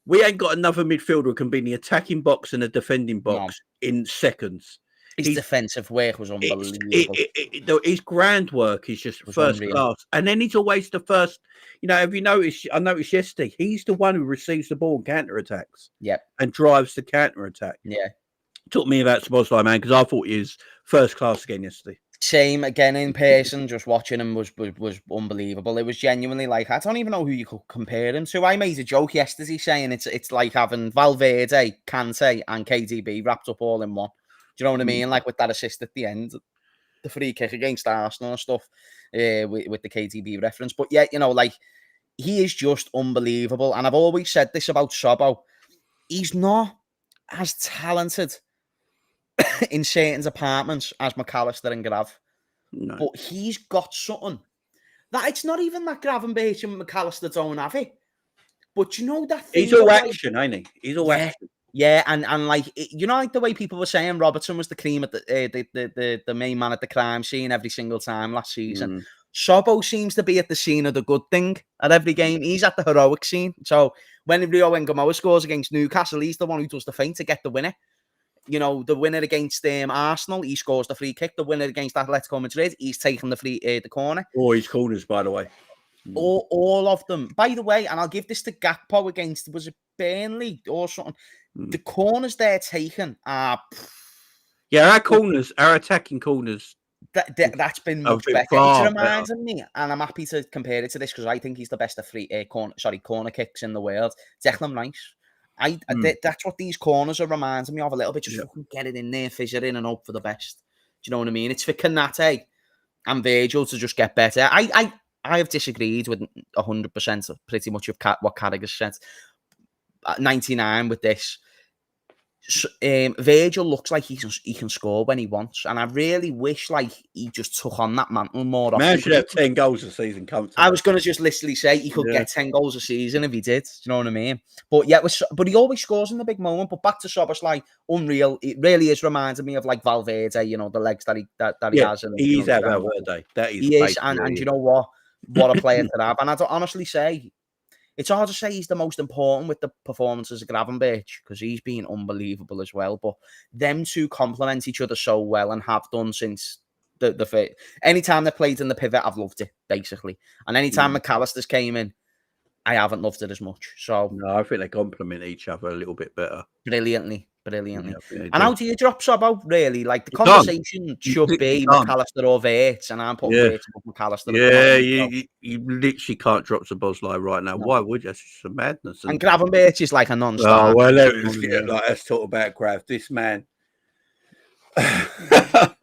we ain't got another midfielder who can be in the attacking box and the defending box in seconds. His defensive work was unbelievable. His ground work is just first class. And then he's always the first. You know, have you noticed? I noticed yesterday, he's the one who receives the ball and counter-attacks. Yep. And drives the counter-attack. Yeah. Talk me about Szoboszlai, man, because I thought he was first class again yesterday. Same again in person, just watching him was unbelievable. It was genuinely like, I don't even know who you could compare him to. I made a joke yesterday saying it's like having Valverde, Kante and KDB wrapped up all in one. Do you know what I mean? Like with that assist at the end, the free kick against Arsenal and stuff, with the KDB reference. But yeah, you know, like, he is just unbelievable. And I've always said this about Sobo. He's not as talented in certain departments as McAllister and Grav. No. But he's got something. That it's not even that Gravenberch and McAllister don't have it. But you know that thing. He's all action, ain't he? He's all action. Yeah, and like, you know, like the way people were saying Robertson was the cream at the main man at the crime scene every single time last season. Sobo seems to be at the scene of the good thing at every game. He's at the heroic scene. So when Rio Engamoa scores against Newcastle, he's the one who does the feint to get the winner. You know, the winner against Arsenal, he scores the free kick. The winner against Atletico Madrid, he's taking the corner. Oh, his corners, by the way. All of them. By the way, and I'll give this to Gakpo against, was it Burnley or something? The corners they're taking are... Yeah, our attacking corners... That's been much better. It reminds me, and I'm happy to compare it to this because I think he's the best of corner kicks in the world. Declan Rice. That's what these corners are reminding me of a little bit. Just fucking get it in there, fizz it in, and hope for the best. Do you know what I mean? It's for Kanate and Virgil to just get better. I have disagreed with 100% of pretty much of what Carragher said. 99 with this. Virgil looks like he can score when he wants, and I really wish like he just took on that mantle more often. Man should have 10 goals a season. I was going to just literally say he could get 10 goals a season if he did. Do you know what I mean? But yeah, but he always scores in the big moment. But back to Szoboszlai, unreal. It really is reminding me of like Valverde. You know, the legs that he has. He's at Valverde. That is. He is, and you know what a player to have. And I don't honestly say. It's hard to say he's the most important with the performances of Gravenberch because he's been unbelievable as well. But them two complement each other so well and have done since the anytime they played in the pivot, I've loved it, basically. And anytime McAllister's came in, I haven't loved it as much. So no, I think they complement each other a little bit better. Brilliantly. And how do you drop Sobo, really? Like, the conversation should be McAllister or Wirtz, and I'm putting Wirtz above McAllister. Yeah, you literally can't drop Szoboszlai right now. No. Why would you? That's just a madness. And Gravenberch is like a non-starter. Oh, well, let's talk about Grav. This man. I've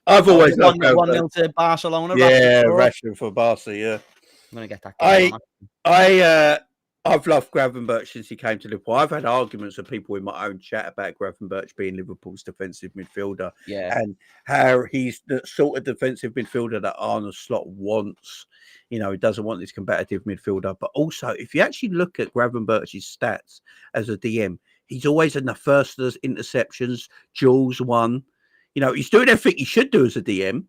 always loved 1-0 to Barcelona. Yeah, Rashford for Barca, yeah. I'm going to get that. I've loved Gravenberch since he came to Liverpool. I've had arguments with people in my own chat about Gravenberch being Liverpool's defensive midfielder, and how he's the sort of defensive midfielder that Arne Slot wants. He doesn't want this combative midfielder. But also, if you actually look at Gravenberch's stats as a DM, he's always in the first of those interceptions, duels won. He's doing everything he should do as a DM,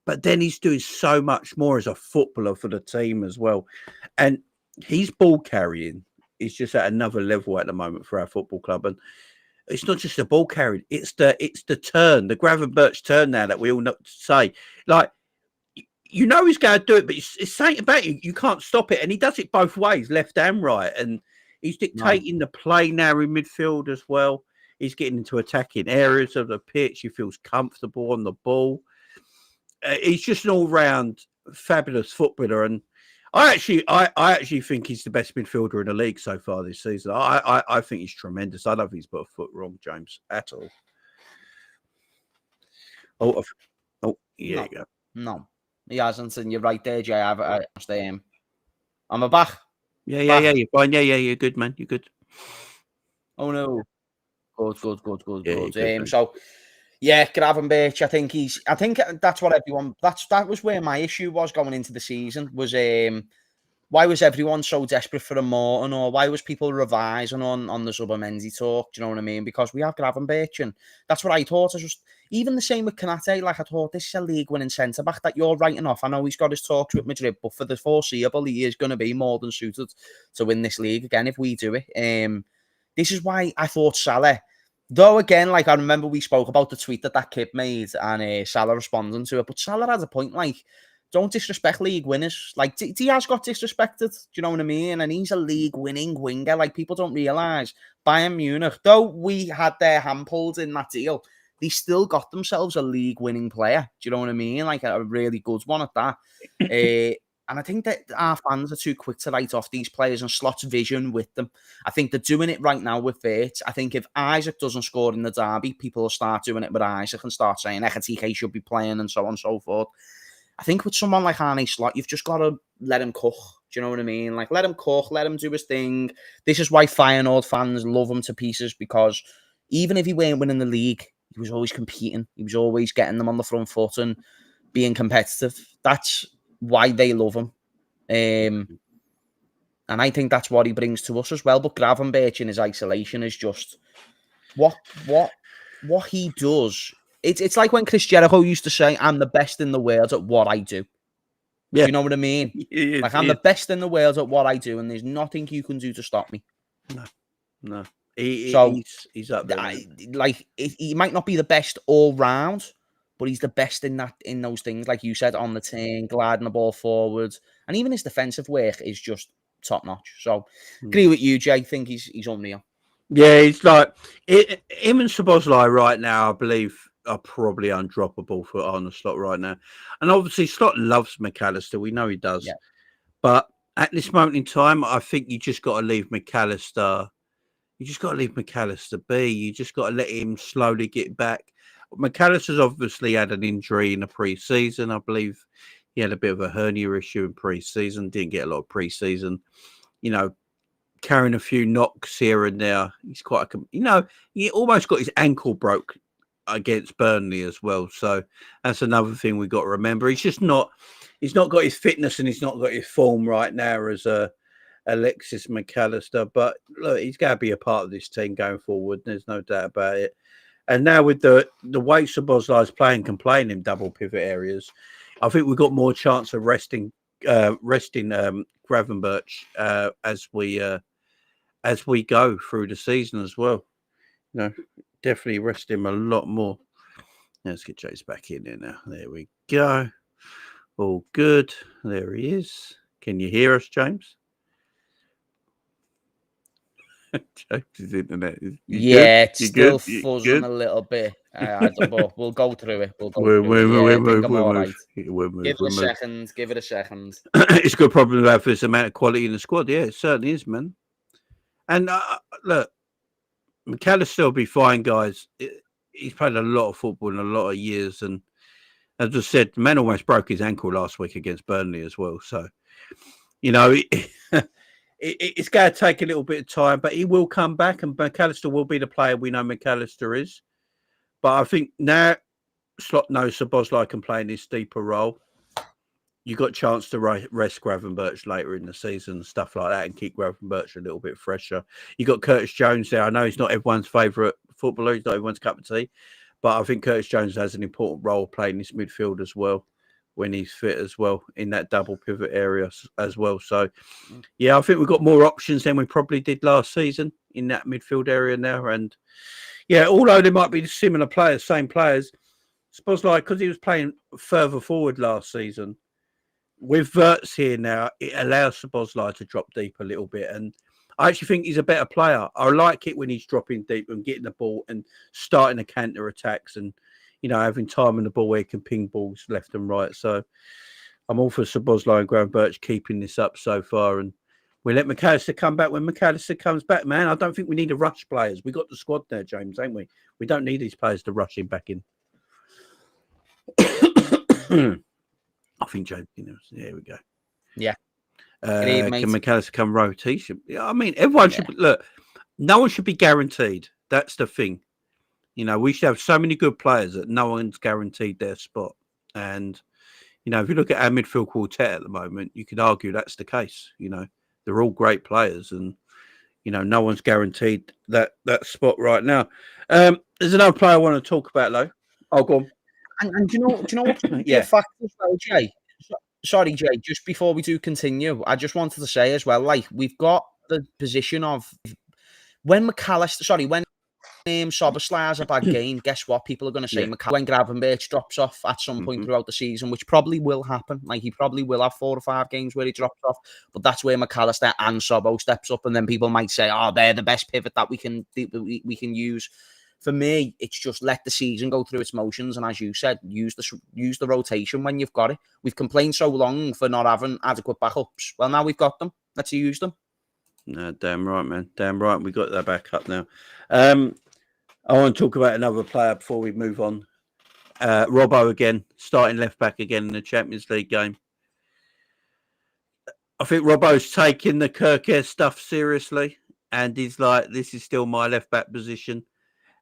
but then he's doing so much more as a footballer for the team as well. And his ball carrying is just at another level at the moment for our football club. And it's not just the ball carrying, it's the turn, the Gravenberch turn now that we all know to say. Like, he's going to do it, but it's something about you. You can't stop it. And he does it both ways, left and right. And he's dictating the play now in midfield as well. He's getting into attacking areas of the pitch. He feels comfortable on the ball. He's just an all-round fabulous footballer. And I actually think he's the best midfielder in the league so far this season. I think he's tremendous. I don't think he's put a foot wrong, James, at all. You go. No, he hasn't, and you're right there, Jay. I'm a back. Yeah, you're fine. Yeah, you're good, man. You're good. Oh no, good. Yeah, So, yeah, Gravenberch. I think that's what everyone. That was where my issue was going into the season. Was why was everyone so desperate for a Morton, or why was people revising on the Zubomendi talk? Do you know what I mean? Because we have Gravenberch, and that's what I thought. Even the same with Konate. Like, I thought, this is a league-winning centre back that you're writing off. I know he's got his talks with Madrid, but for the foreseeable, he is going to be more than suited to win this league again if we do it. This is why I thought Salah. Though, again, like, I remember we spoke about the tweet that kid made and Salah responding to it. But Salah had a point, like, don't disrespect league winners. Like, Diaz got disrespected. Do you know what I mean? And he's a league-winning winger. Like, people don't realise. Bayern Munich, though we had their hand pulled in that deal, they still got themselves a league-winning player. Do you know what I mean? Like, a really good one at that. And I think that our fans are too quick to write off these players and Slot's vision with them. I think they're doing it right now with Wirtz. I think if Isak doesn't score in the derby, people will start doing it with Isak and start saying Ekitike should be playing and so on and so forth. I think with someone like Arne Slot, you've just got to let him cook. Do you know what I mean? Like, let him cook, let him do his thing. This is why Feyenoord fans love him to pieces, because even if he weren't winning the league, he was always competing. He was always getting them on the front foot and being competitive. That's why they love him. And I think that's what he brings to us as well. But Gravenberch in his isolation is just what he does. It's like when Chris Jericho used to say, I'm the best in the world at what I do. Yeah. Do you know what I mean? I'm the best in the world at what I do, and there's nothing you can do to stop me. No. He's up there. He might not be the best all round, but he's the best in those things, like you said, on the turn, gliding the ball forward, and even his defensive work is just top notch. So, agree with you, Jay. I think he's unreal. Yeah, he's like him and Szoboszlai right now, I believe, are probably undroppable for Arne Slot right now. And obviously, Slot loves McAllister. We know he does. Yeah. But at this moment in time, I think you just got to leave McAllister. You just got to leave McAllister be. You just got to let him slowly get back. McAllister's obviously had an injury in the pre-season. I believe he had a bit of a hernia issue in pre-season. Didn't get a lot of pre-season. Carrying a few knocks here and there. He's quite he almost got his ankle broke against Burnley as well. So that's another thing we got to remember. He's not got his fitness and he's not got his form right now as Alexis McAllister. But look, he's got to be a part of this team going forward. There's no doubt about it. And now with the way Szoboszlai is can play in double pivot areas, I think we've got more chance of resting Gravenberch as we go through the season as well. Definitely rest him a lot more. Let's get James back in there now. There we go. All good. There he is. Can you hear us, James? James's internet is it's still fuzzing a little bit. But we'll go through it. Give it a second. It's a good problem to have this amount of quality in the squad. Yeah, it certainly is, man. And look, McAllister will be fine, guys. He's played a lot of football in a lot of years, and as I said, the man almost broke his ankle last week against Burnley as well. So, it's going to take a little bit of time, but he will come back, and McAllister will be the player we know McAllister is. But I think now Slot knows Szoboszlai can play in this deeper role. You got a chance to rest Gravenberch later in the season and stuff like that, and keep Gravenberch a little bit fresher. You got Curtis Jones there. I know he's not everyone's favourite footballer. He's not everyone's cup of tea, but I think Curtis Jones has an important role playing this midfield as well when he's fit as well in that double pivot area as well. So, yeah, I think we've got more options than we probably did last season in that midfield area now. And yeah, although there might be similar players, same players, Szoboszlai, because he was playing further forward last season. With Wirtz here now, it allows Szoboszlai to drop deep a little bit. And I actually think he's a better player. I like it when he's dropping deep and getting the ball and starting the counter attacks and, you know, having time on the ball where he can ping balls left and right. So I'm all for Szoboszlai and Gravenberch keeping this up so far. And we let McAllister come back when McAllister comes back, man. I don't think we need to rush players. We got the squad there, James, ain't we? We don't need these players to rush him back in. I think James, there we go. Yeah. Can McAllister come rotation? Yeah, I mean, everyone should look. No one should be guaranteed. That's the thing. You know, we should have so many good players that no one's guaranteed their spot. And you know, if you look at our midfield quartet at the moment, you could argue that's the case. You know, they're all great players, and you know, no one's guaranteed that spot right now. There's another player I want to talk about, though. Oh, go on. And do you know what? Yeah. Fact as well, Jay. Sorry, Jay. Just before we do continue, I just wanted to say as well, like we've got the position of when Szoboszlai has a bad game. Guess what? People are going to say when Gravenberch drops off at some point throughout the season, which probably will happen. Like he probably will have 4 or 5 games where he drops off, but that's where McAllister and Szobo steps up, and then people might say, "Oh, they're the best pivot that we can use." For me, it's just let the season go through its motions, and as you said, use the rotation when you've got it. We've complained so long for not having adequate backups. Well, now we've got them. Let's use them. No, damn right, man. Damn right. We got that back up now. I want to talk about another player before we move on. Robbo again, starting left back again in the Champions League game. I think Robbo's taking the Kirkes stuff seriously, and he's like, "This is still my left back position."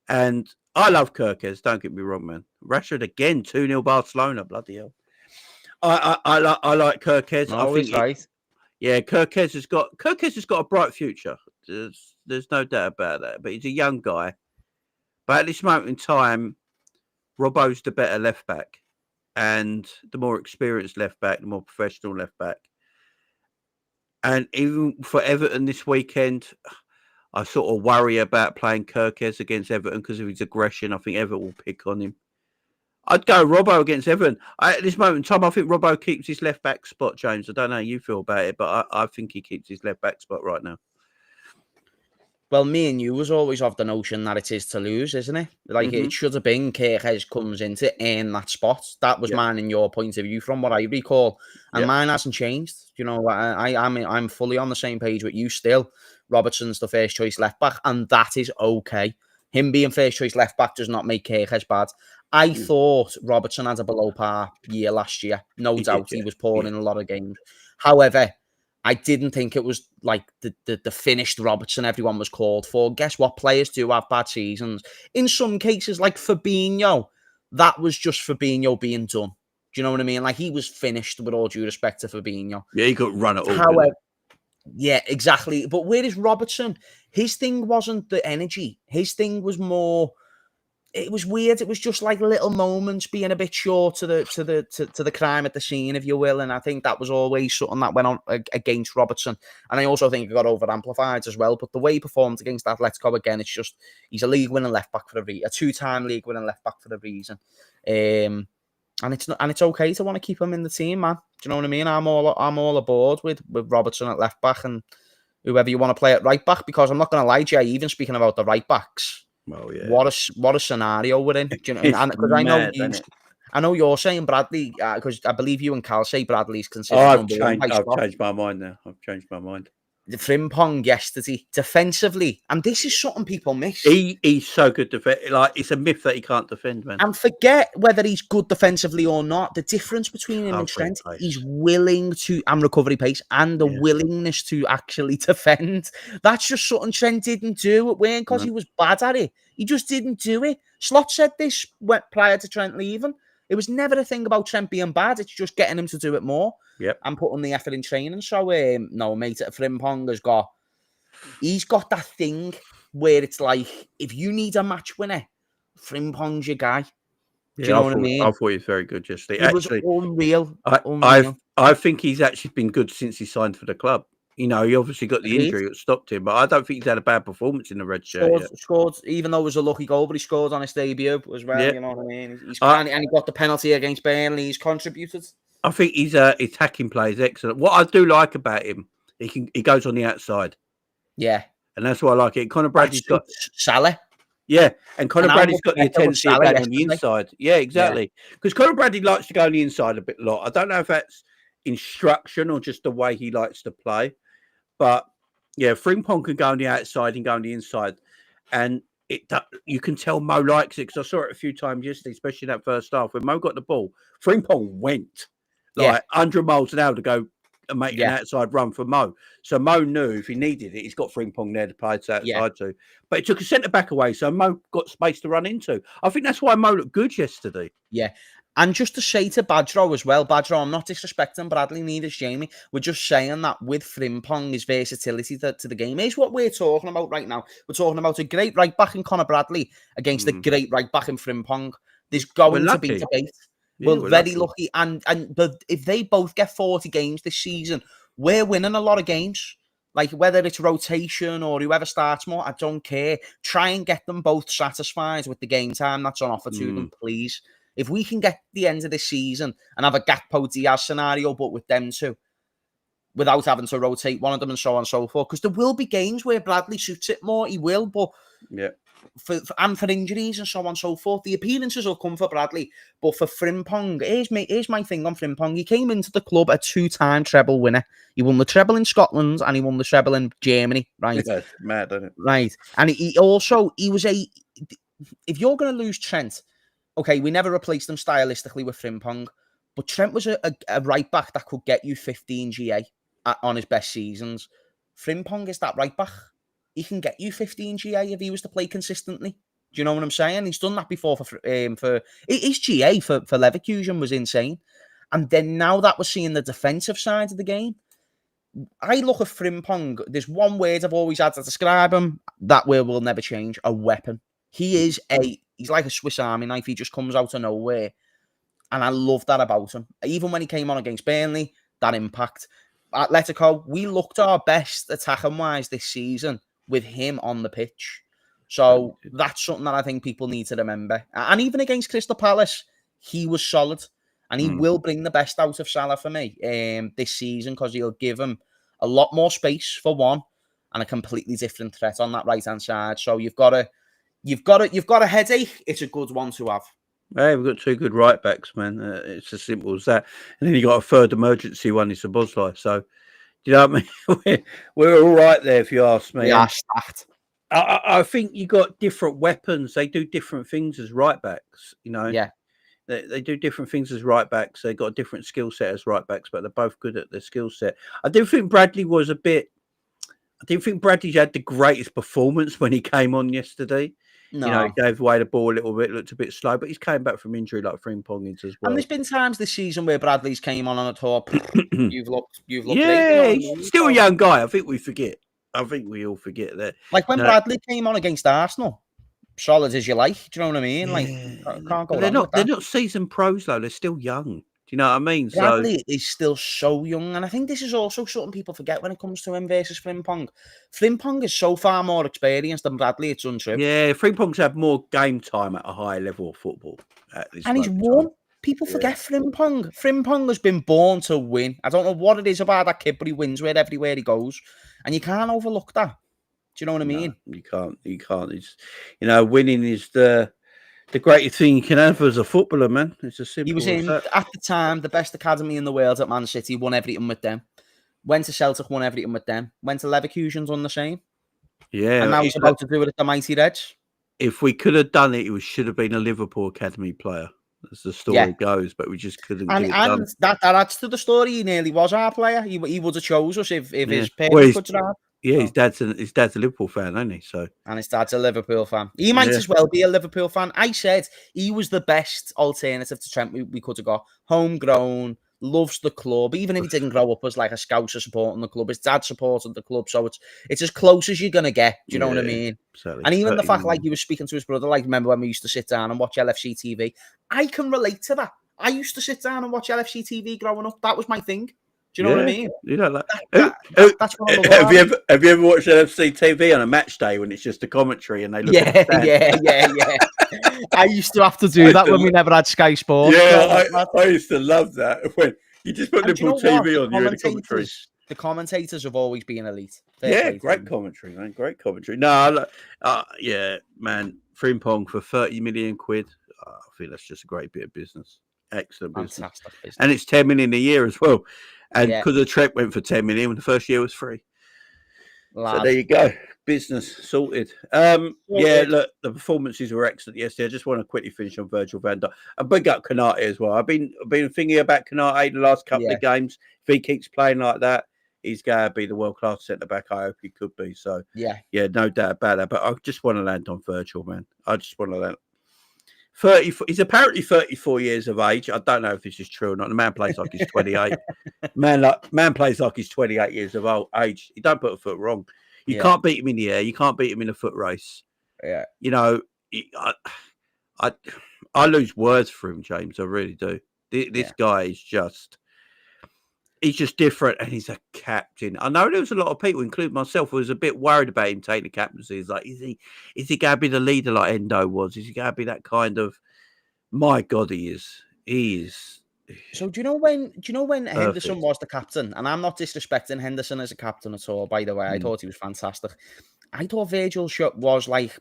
And I love Kirkes, don't get me wrong, man. Rashford again, 2-0 Barcelona, bloody hell. I like Kirkes. No, I think right. Kirkes has got a bright future. There's no doubt about that. But he's a young guy. But at this moment in time, Robbo's the better left back, and the more experienced left back, the more professional left back. And even for Everton this weekend, I sort of worry about playing Kirkes against Everton because of his aggression. I think Everton will pick on him. I'd go Robbo against Everton. At this moment in time, I think Robbo keeps his left back spot, James. I don't know how you feel about it, but I think he keeps his left back spot right now. Well, me and you was always of the notion that it is to lose, isn't it? Like it should have been Kirkes comes in to earn that spot. That was mine and your point of view from what I recall, and mine hasn't changed. You know, I'm fully on the same page with you still. Robertson's the first choice left back, and that is okay. Him being first choice left back does not make Kirkes bad. I thought Robertson had a below par year last year. No doubt he was poor in a lot of games. However, I didn't think it was like the finished Robertson everyone was called for. Guess what? Players do have bad seasons. In some cases, like Fabinho, that was just Fabinho being done. Do you know what I mean? Like he was finished with all due respect to Fabinho. Yeah, he could run it all. However, yeah, exactly. But where is Robertson? His thing wasn't the energy. His thing was more. It was weird. It was just like little moments being a bit short to the crime at the scene, if you will. And I think that was always something that went on against Robertson. And I also think it got over amplified as well. But the way he performed against Atletico again, it's just he's a league winning left back for a reason, a 2-time league winning left back for a reason. And it's okay to want to keep him in the team, man. Do you know what I mean? I'm all aboard with Robertson at left back and whoever you want to play at right back, because I'm not going to lie to you, even speaking about the right backs. Well, yeah. What a scenario we're in. Do you know? Because I know you're saying Bradley, because I believe you and Cal say Bradley's considered. I've changed my mind now. I've changed my mind. the Frimpong yesterday, defensively, and this is something people miss. He's so good like it's a myth that he can't defend, man. And forget whether he's good defensively or not. The difference between him and Trent, he's willing to, and recovery pace, and the willingness to actually defend. That's just something Trent didn't do. It weren't because he was bad at it. He just didn't do it. Slot said this prior to Trent leaving. It was never a thing about Trent being bad. It's just getting him to do it more and putting the effort in training. So, no, mate, Frimpong he's got that thing where it's like, if you need a match winner, Frimpong's your guy. Do you know what I mean? I thought he was very good yesterday. It was unreal. I think he's actually been good since he signed for the club. You know, he obviously got the injury that stopped him, but I don't think he's had a bad performance in the red shirt. Scored, even though it was a lucky goal, but he scored on his debut as well. You know what I mean? And he got the penalty against Burnley. He's contributed. I think his attacking play is excellent. What I do like about him, he goes on the outside. Yeah, and that's why I like it. Conor Bradley's got Salah. Yeah, and Conor Bradley's got the tendency of going on the inside. Yeah, exactly. Because Conor Bradley likes to go on the inside a lot. I don't know if that's instruction or just the way he likes to play. But yeah, Frimpong can go on the outside and go on the inside. And you can tell Mo likes it because I saw it a few times yesterday, especially in that first half. When Mo got the ball, Frimpong went like 100 miles an hour to go and make an outside run for Mo. So Mo knew if he needed it, he's got Frimpong there to play outside to. But it took a centre back away, so Mo got space to run into. I think that's why Mo looked good yesterday. Yeah. And just to say to Badro as well, Badro, I'm not disrespecting Bradley, neither is Jamie. We're just saying that with Frimpong, his versatility to the game is what we're talking about right now. We're talking about a great right back in Conor Bradley against a great right back in Frimpong. There's going to be debate. Yeah, we're very lucky. And if they both get 40 games this season, we're winning a lot of games. Like whether it's rotation or whoever starts more, I don't care. Try and get them both satisfied with the game time that's on offer to them, please. If we can get the end of this season and have a Gakpo Diaz scenario, but with them two, without having to rotate one of them and so on and so forth, because there will be games where Bradley suits it more, he will, but for injuries and so on and so forth, the appearances will come for Bradley. But for Frimpong, here's my thing on Frimpong. He came into the club a 2-time treble winner. He won the treble in Scotland and he won the treble in Germany, right? Yeah, mad, isn't it? Right. And he was if you're going to lose Trent, okay, we never replaced him stylistically with Frimpong, but Trent was a right back that could get you 15 GA on his best seasons. Frimpong is that right back. He can get you 15 GA if he was to play consistently. Do you know what I'm saying? He's done that before for his GA for Leverkusen was insane. And then now that we're seeing the defensive side of the game, I look at Frimpong. There's one word I've always had to describe him. That word will never change. A weapon. He's like a Swiss Army knife. He just comes out of nowhere. And I love that about him. Even when he came on against Burnley, that impact. Atletico, we looked our best attacking-wise this season with him on the pitch. So that's something that I think people need to remember. And even against Crystal Palace, he was solid. And he will bring the best out of Salah for me this season because he'll give him a lot more space for one and a completely different threat on that right-hand side. So you've got a headache. It's a good one to have. Hey, we've got two good right backs, man. It's as simple as that. And then you got a third emergency one in Szoboszlai. So, do you know what I mean? we're all right there, if you ask me. Yeah, stacked. I think you got different weapons. They do different things as right backs. You know. Yeah. They do different things as right backs. They got a different skill set as right backs, but they're both good at their skill set. I didn't think Bradley had the greatest performance when he came on yesterday. No. You know, he gave away the ball a little bit, looked a bit slow, but he's came back from injury like Frimpong is as well. And there's been times this season where Bradley's came on and I thought, you've looked yeah, he's still a young guy. I think we forget. I think we all forget that. Like when Bradley came on against Arsenal, solid as you like. Do you know what I mean? Like, can't go. They're not seasoned pros though. They're still young. Do you know what I mean? Bradley is still so young, and I think this is also something people forget when it comes to him versus Frimpong. Frimpong is so far more experienced than Bradley. It's untrue. Yeah, Frimpong's had more game time at a high level of football. And he's won. People forget Frimpong. Frimpong has been born to win. I don't know what it is about that kid, but he wins everywhere he goes, and you can't overlook that. Do you know what I mean? No, you can't. It's, winning is the greatest thing you can have as a footballer, man. It's as simple. He was at the time, the best academy in the world at Man City, won everything with them. Went to Celtic, won everything with them. Went to Leverkusen, done the same. Yeah. And now he's about to do it at the Mighty Reds. If we could have done it, should have been a Liverpool Academy player, as the story goes, but we just couldn't get it done. And that adds to the story. He nearly was our player. He would have chose us if his parents could drive. Yeah, his dad's a Liverpool fan, isn't he? So, and his dad's a Liverpool fan. He might as well be a Liverpool fan. I said he was the best alternative to Trent we could have got. Homegrown, loves the club. Even if he didn't grow up as like a Scouser supporting the club, his dad supported the club, so it's as close as you're gonna get. Do you know what I mean? Exactly. And even the fact, like, he was speaking to his brother, like, remember when we used to sit down and watch LFC TV? I can relate to that. I used to sit down and watch LFC TV growing up. That was my thing. Do you know what I mean? You know, like, that's what I love. Have you ever watched LFC TV on a match day when it's just a commentary and they look at the stand? Yeah. I used to have to do that when we never had Sky Sports. Yeah, I used to love that. When you just put Liverpool TV on, you're in the commentary. The commentators have always been elite. Great commentary, man. Great commentary. No, man. Frimpong for 30 million quid. I think that's just a great bit of business. Excellent business. Business. And it's 10 million a year as well. And because the Trek went for 10 million when the first year was free. So there you go. Business sorted. Look, the performances were excellent yesterday. I just want to quickly finish on Virgil van Dijk. And big up Konate as well. I've been thinking about Konate the last couple of games. If he keeps playing like that, he's going to be the world-class centre-back. I hope he could be. So, no doubt about that. But I just want to land on Virgil, man. I just want to land. He's apparently 34 years of age. I don't know if this is true or not. The man plays like he's 28. man plays like he's 28 years of age. He don't put a foot wrong. You can't beat him in the air. You can't beat him in a foot race. Yeah. You know, I lose words for him, James. I really do. This guy is just... He's just different, and he's a captain. I know there was a lot of people, including myself, who was a bit worried about him taking the captaincy. He's like, is he going to be the leader like Endo was? Is he going to be that kind of? My God, he is. He is. So do you know when Henderson was the captain? And I'm not disrespecting Henderson as a captain at all. By the way, I thought he was fantastic. I thought Virgil was like.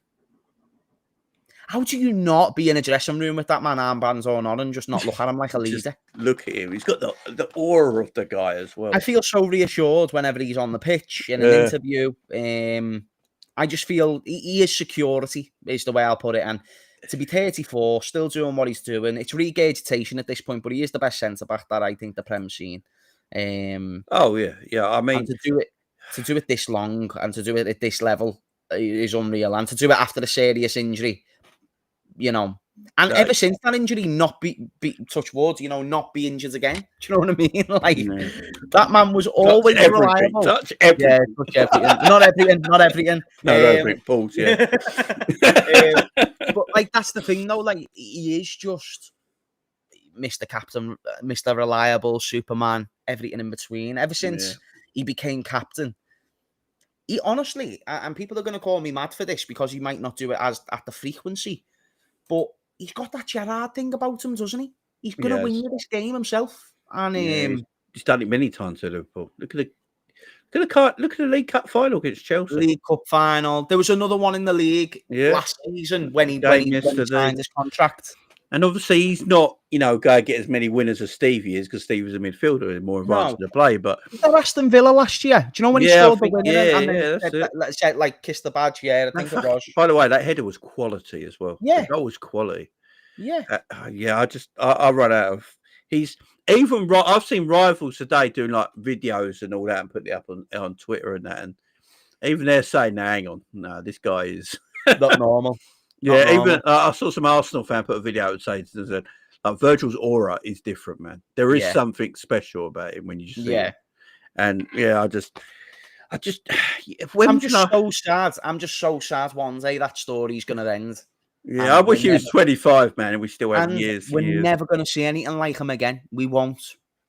How do you not be in a dressing room with that man armbands on and just not look at him like a leader? Just look at him. He's got the aura of the guy as well. I feel so reassured whenever he's on the pitch in an interview. I just feel he is security, is the way I'll put it. And to be 34, still doing what he's doing, it's regurgitation at this point, but he is the best centre-back that I think the Prem's seen. I mean, to do it this long and to do it at this level is unreal. And to do it after a serious injury, you know, and ever since that injury, not be touch wood, you know, not be injured again. Do you know what I mean? Like that man was always reliable. Touch everything. Yeah, touch everything. Not everything. No, everything. Balls, yeah. But like that's the thing, though. Like he is just Mr. Captain, Mr. Reliable, Superman, everything in between. Ever since he became captain. He honestly, and people are going to call me mad for this because he might not do it at the frequency. But he's got that Gerrard thing about him, doesn't he? He's going to win you this game himself. And he's done it many times at Liverpool. Look at the League Cup final against Chelsea. League Cup final. There was another one in the league last season when he signed his contract. And obviously, he's not, going to get as many winners as Stevie is because Stevie was a midfielder and more advanced in the play. But Aston Villa last year. Do you know when he scored the winner? Let's say, like, kiss the badge. Yeah, I think it was. By the way, that header was quality as well. Yeah. The goal was quality. Yeah. I run out of. I've seen rivals today doing like videos and all that and putting it up on Twitter and that. And even they're saying, no, hang on. No, this guy is not normal. Yeah, even I saw some Arsenal fan put a video out and say that Virgil's aura is different, man. There is something special about him when you see him. And I'm just so sad. I'm just so sad one day that story's going to end. Yeah, and I wish he was 25, man, and we still have years. We're never going to see anything like him again. We won't.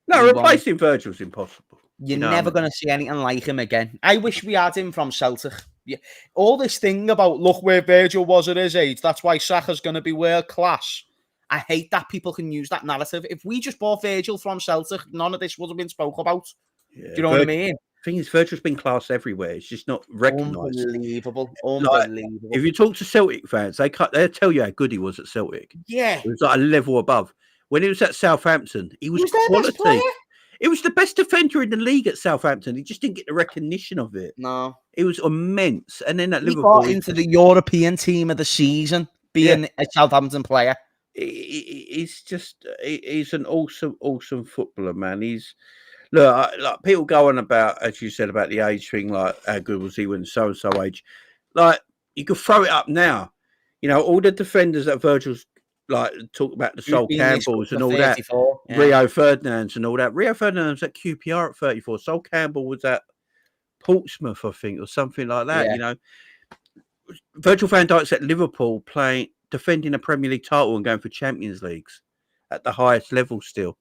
No, replacing Virgil's impossible. You're never going to see anything like him again. I wish we had him from Celtic. Yeah. All this thing about, look where Virgil was at his age, that's why Saka's going to be world class. I hate that people can use that narrative. If we just bought Virgil from Celtic, none of this would have been spoke about. Yeah, do you know what I mean? The thing is, Virgil's been class everywhere. It's just not recognised. Unbelievable. Like, if you talk to Celtic fans, they'll tell you how good he was at Celtic. Yeah. It was like a level above. When he was at Southampton, he was quality. It was the best defender in the league at Southampton. He just didn't get the recognition of it. No. It was immense. And then at He Liverpool, got into the European team of the season, being a Southampton player. He's an awesome footballer, man. Like people go on about, as you said, about the age thing, like how good was he when so-and-so age. Like, you could throw it up now. You know, all the defenders that Virgil's like talk about, the Sol Campbells and all that, Rio Ferdinands and all that. Rio Ferdinand's at QPR at 34. Sol Campbell was at Portsmouth, I think, or something like that. You know, Virgil van Dijk's at Liverpool defending a Premier League title and going for Champions Leagues at the highest level still.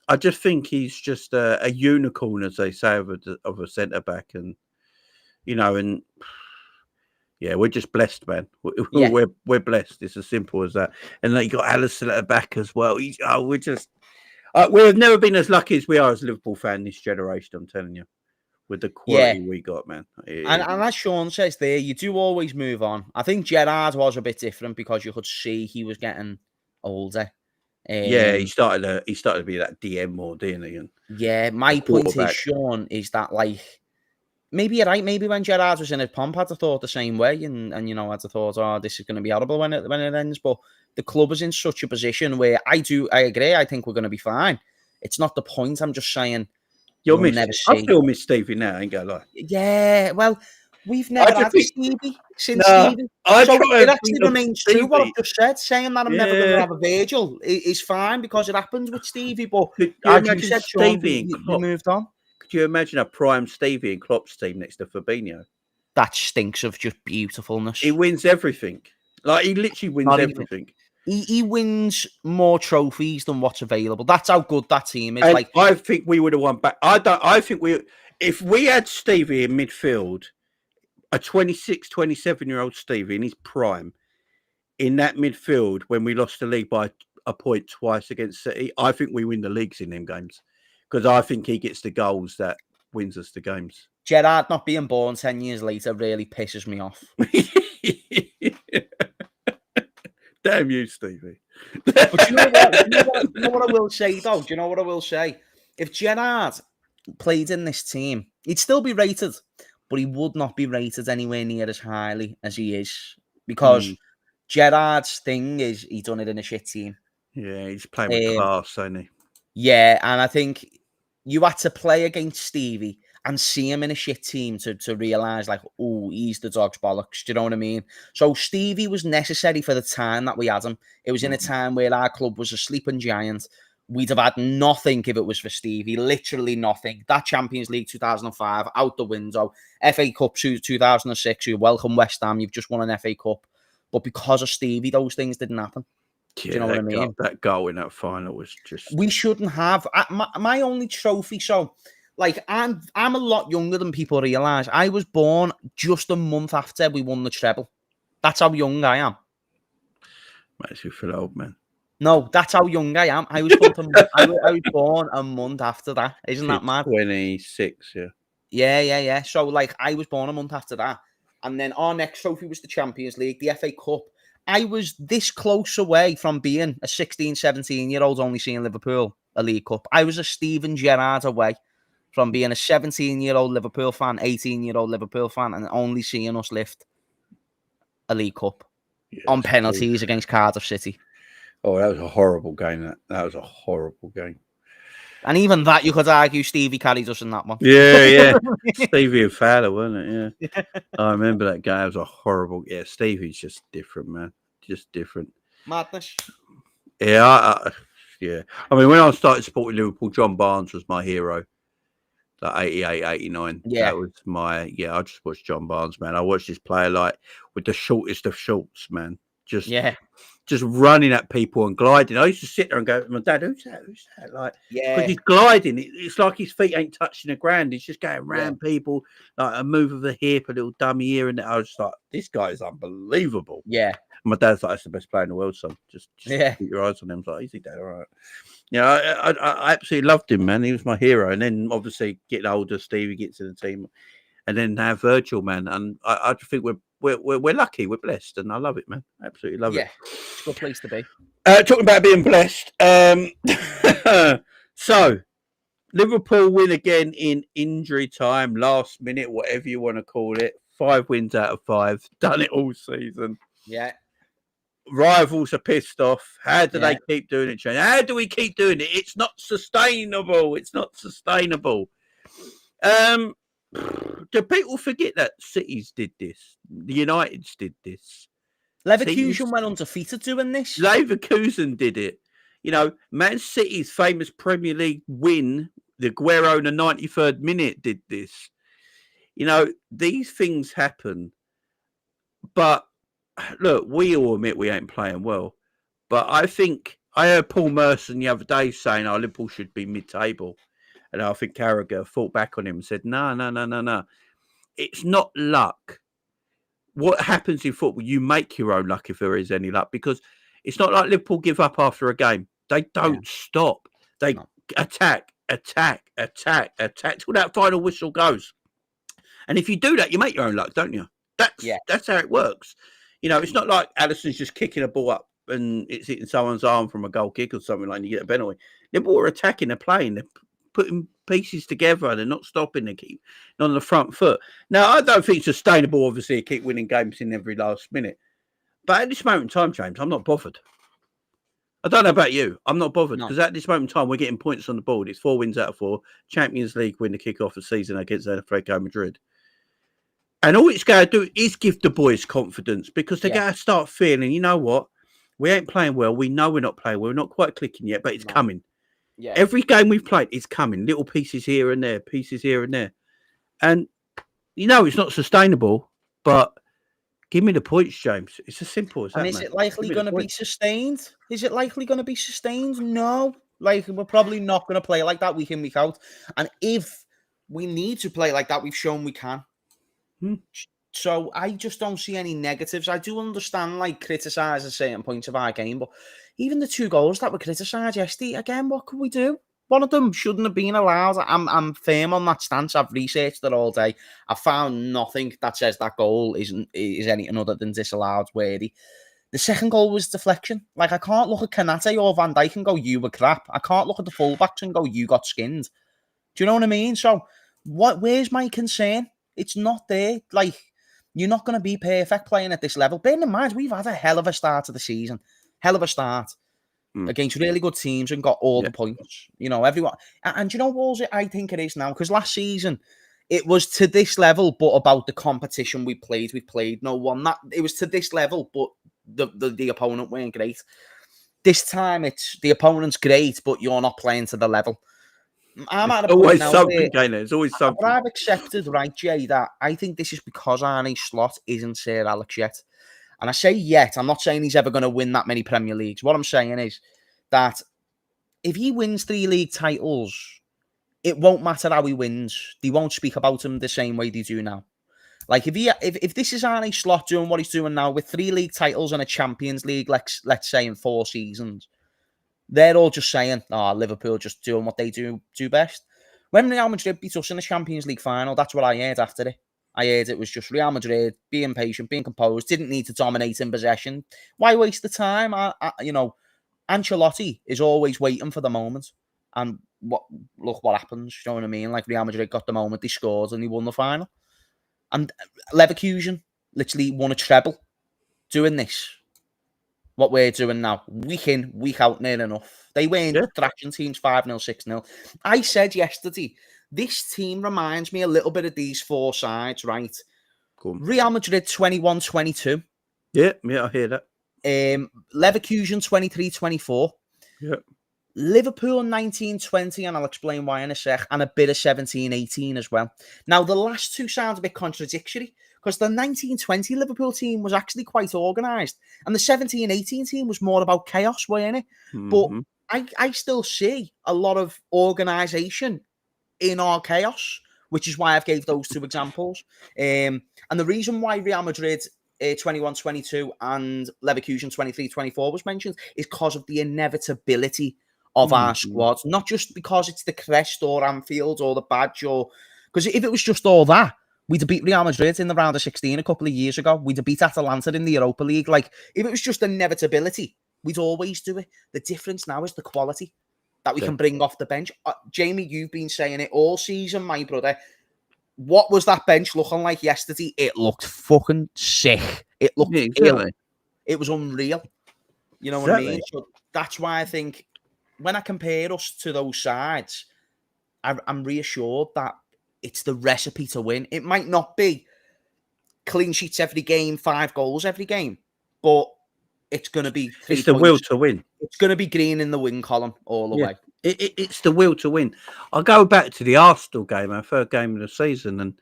I just think he's just a unicorn, as they say, of a centre back, and you know, and yeah, we're just blessed, man. We're blessed. It's as simple as that. And then you got Alisson at the back as well. We've never been as lucky as we are as Liverpool fan this generation. I'm telling you, with the quality we got, man. And as Sean says there, you do always move on. I think Gerrard was a bit different because you could see he was getting older. He started to be that DM more, didn't he? And my point is, Sean, is that like maybe you're right. Maybe when Gerrard was in his pomp, I'd have thought the same way, and you know, I'd have thought, oh, this is going to be horrible when it ends. But the club is in such a position where I agree. I think we're going to be fine. It's not the point. I'm just saying. I still miss Stevie now. I ain't gonna lie. Yeah, well, we've never had Stevie since Stevie. So it actually remains true what I've just said. Saying that I'm never going to have a Virgil is fine because it happens with Stevie. But as you said, Stevie, you moved on. Could you imagine a prime Stevie in Klopp's team next to Fabinho? That stinks of just beautifulness. He wins everything. Like, he literally wins everything. He wins more trophies than what's available. That's how good that team is. And I think we would have won back. If we had Stevie in midfield, a 26, 27-year-old Stevie in his prime, in that midfield when we lost the league by a point twice against City, I think we win the leagues in them games. Because I think he gets the goals that wins us the games. Gerrard not being born 10 years later really pisses me off. Damn you, Stevie. But you know what I will say, though? Do you know what I will say? If Gerrard played in this team, he'd still be rated, but he would not be rated anywhere near as highly as he is. Because Gerrard's thing is he done it in a shit team. Yeah, he's playing with class, ain't he? Yeah, and I think you had to play against Stevie and see him in a shit team to realise, like, oh, he's the dog's bollocks. Do you know what I mean? So Stevie was necessary for the time that we had him. It was in a time where our club was a sleeping giant. We'd have had nothing if it was for Stevie. Literally nothing. That Champions League 2005, out the window. FA Cup 2006, you welcome West Ham. You've just won an FA Cup. But because of Stevie, those things didn't happen. Yeah, do you know what I mean? That goal in that final was just... We shouldn't have... My only trophy, so... Like, I'm a lot younger than people realise. I was born just a month after we won the treble. That's how young I am. Makes you feel old, man. No, that's how young I am. I was born a month after that. Isn't that mad? 26, yeah. Yeah. So, like, I was born a month after that. And then our next trophy was the Champions League, the FA Cup. I was this close away from being a 16, 17-year-old only seeing Liverpool a League Cup. I was a Steven Gerrard away from being a 17-year-old Liverpool fan, 18-year-old Liverpool fan, and only seeing us lift a League Cup on penalties against Cardiff City. Oh, that was a horrible game. That was a horrible game. And even that, you could argue Stevie carried us in that one. Yeah. Stevie and Fowler, wasn't it? Yeah. I remember that game. It was a horrible... Yeah, Stevie's just different, man. Just different. Madness. Yeah, yeah. I mean, when I started supporting Liverpool, John Barnes was my hero. Like 88, 89. Yeah. That was my... Yeah, I just watched John Barnes, man. I watched this player, like, with the shortest of shorts, man. Just running at people and gliding. I used to sit there and go to my dad, who's that? Like, because he's gliding. It's like his feet ain't touching the ground. He's just going around people, like a move of the hip, a little dummy here. And I was just like, this guy is unbelievable. Yeah. And my dad's like, that's the best player in the world, son. Just keep your eyes on him. I was like, easy, Dad, all right. Yeah, I absolutely loved him, man. He was my hero. And then obviously getting older, Stevie gets in the team. And then now Virgil, man. And I just think we're lucky, we're blessed, and I love it, man. Absolutely love it. Yeah, it's a good place to be. Talking about being blessed. So, Liverpool win again in injury time, last minute, whatever you want to call it. 5 wins out of 5. Done it all season. Yeah. Rivals are pissed off. How do they keep doing it, Shane? How do we keep doing it? It's not sustainable. It's not sustainable. Do people forget that Cities did this? The Uniteds did this. Leverkusen went undefeated doing this. Leverkusen did it. You know, Man City's famous Premier League win, the Aguero in the 93rd minute, did this. You know, these things happen. But look, we all admit we ain't playing well. But I think I heard Paul Merson the other day saying, Liverpool should be mid-table. And I think Carragher fought back on him and said, no. It's not luck. What happens in football, you make your own luck if there is any luck, because it's not like Liverpool give up after a game. They don't stop. They attack till that final whistle goes. And if you do that, you make your own luck, don't you? That's how it works. You know, it's not like Alisson's just kicking a ball up and it's hitting someone's arm from a goal kick or something like that, and you get a penalty. Liverpool are attacking, they're playing, they're putting pieces together, they're not stopping, they keep on the front foot. Now, I don't think it's sustainable, obviously, to keep winning games in every last minute. But at this moment in time, James, I'm not bothered. I don't know about you. I'm not bothered because at this moment in time, we're getting points on the board. It's 4 wins out of 4. Champions League win the kick-off of the season against Atletico Madrid. And all it's going to do is give the boys confidence, because they're going to start feeling, you know what? We ain't playing well. We know we're not playing well. We're not quite clicking yet, but it's coming. Yeah. Every game we've played is coming. Little pieces here and there, pieces here and there. And, you know, it's not sustainable, but give me the points, James. It's as simple as that. And is it likely going to be sustained? Is it likely going to be sustained? No. Like, we're probably not going to play like that week in, week out. And if we need to play like that, we've shown we can. So I just don't see any negatives. I do understand, like, criticising certain points of our game, but even the 2 goals that were criticised yesterday, again, what could we do? One of them shouldn't have been allowed. I'm firm on that stance. I've researched it all day. I found nothing that says that goal is anything other than disallowed worthy. The second goal was deflection. Like, I can't look at Kanate or Van Dijk and go, you were crap. I can't look at the fullbacks and go, you got skinned. Do you know what I mean? So where's my concern? It's not there. Like, you're not going to be perfect playing at this level. Bearing in mind, we've had a hell of a start to the season. Hell of a start. Against really good teams and got all the points. You know, everyone. And you know what I think it is now? Because last season, it was to this level, but about the competition we played no one. It was to this level, but the opponent weren't great. This time, it's the opponent's great, but you're not playing to the level. I'm at a point always now something, It's always something. But I've accepted, right, Jay, that I think this is because Arne Slot isn't Sir Alex yet. And I say yet, I'm not saying he's ever going to win that many Premier Leagues. What I'm saying is that if he wins 3 league titles, it won't matter how he wins. They won't speak about him the same way they do now. Like, if this is Arne Slot doing what he's doing now with 3 league titles and a Champions League, let's say in 4 seasons, they're all just saying, Liverpool just doing what they do best. When Real Madrid beat us in the Champions League final, that's what I heard after it. I heard it was just Real Madrid being patient, being composed, didn't need to dominate in possession. Why waste the time? Ancelotti is always waiting for the moment. And look what happens. You know what I mean? Like, Real Madrid got the moment, they scored and they won the final. And Leverkusen literally won a treble doing this. What we're doing now, week in, week out, near enough. They weren't thrashing teams 5-0, 6-0. I said yesterday, this team reminds me a little bit of these 4 sides, right? Cool. Real Madrid 21-22. Yeah, I hear that. Leverkusen 23-24. Yeah. Liverpool 19-20, and I'll explain why in a sec, and a bit of 17-18 as well. Now, the last 2 sound a bit contradictory, because the 19-20 Liverpool team was actually quite organised, and the 17-18 team was more about chaos, weren't it? Mm-hmm. But I still see a lot of organisation in our chaos, which is why I've gave those 2 examples. And the reason why Real Madrid 21-22 and Leverkusen 23-24 was mentioned is because of the inevitability of our squad, not just because it's the crest or Anfield or the badge, or because if it was just all that, we'd have beat Real Madrid in the round of 16 a couple of years ago. We'd have beat Atalanta in the Europa League. Like, if it was just inevitability, we'd always do it. The difference now is the quality. that we can bring off the bench. Jamie, you've been saying it all season, my brother. What was that bench looking like yesterday? It looked fucking sick. It looked ill. It was unreal. You know what I mean? So that's why I think when I compare us to those sides, I'm reassured that it's the recipe to win. It might not be clean sheets every game, 5 goals every game, but it's going to be 3 It's the points. will to win. It's going to be green in the win column all the way. It's the will to win. I'll go back to the Arsenal game, our third game of the season, and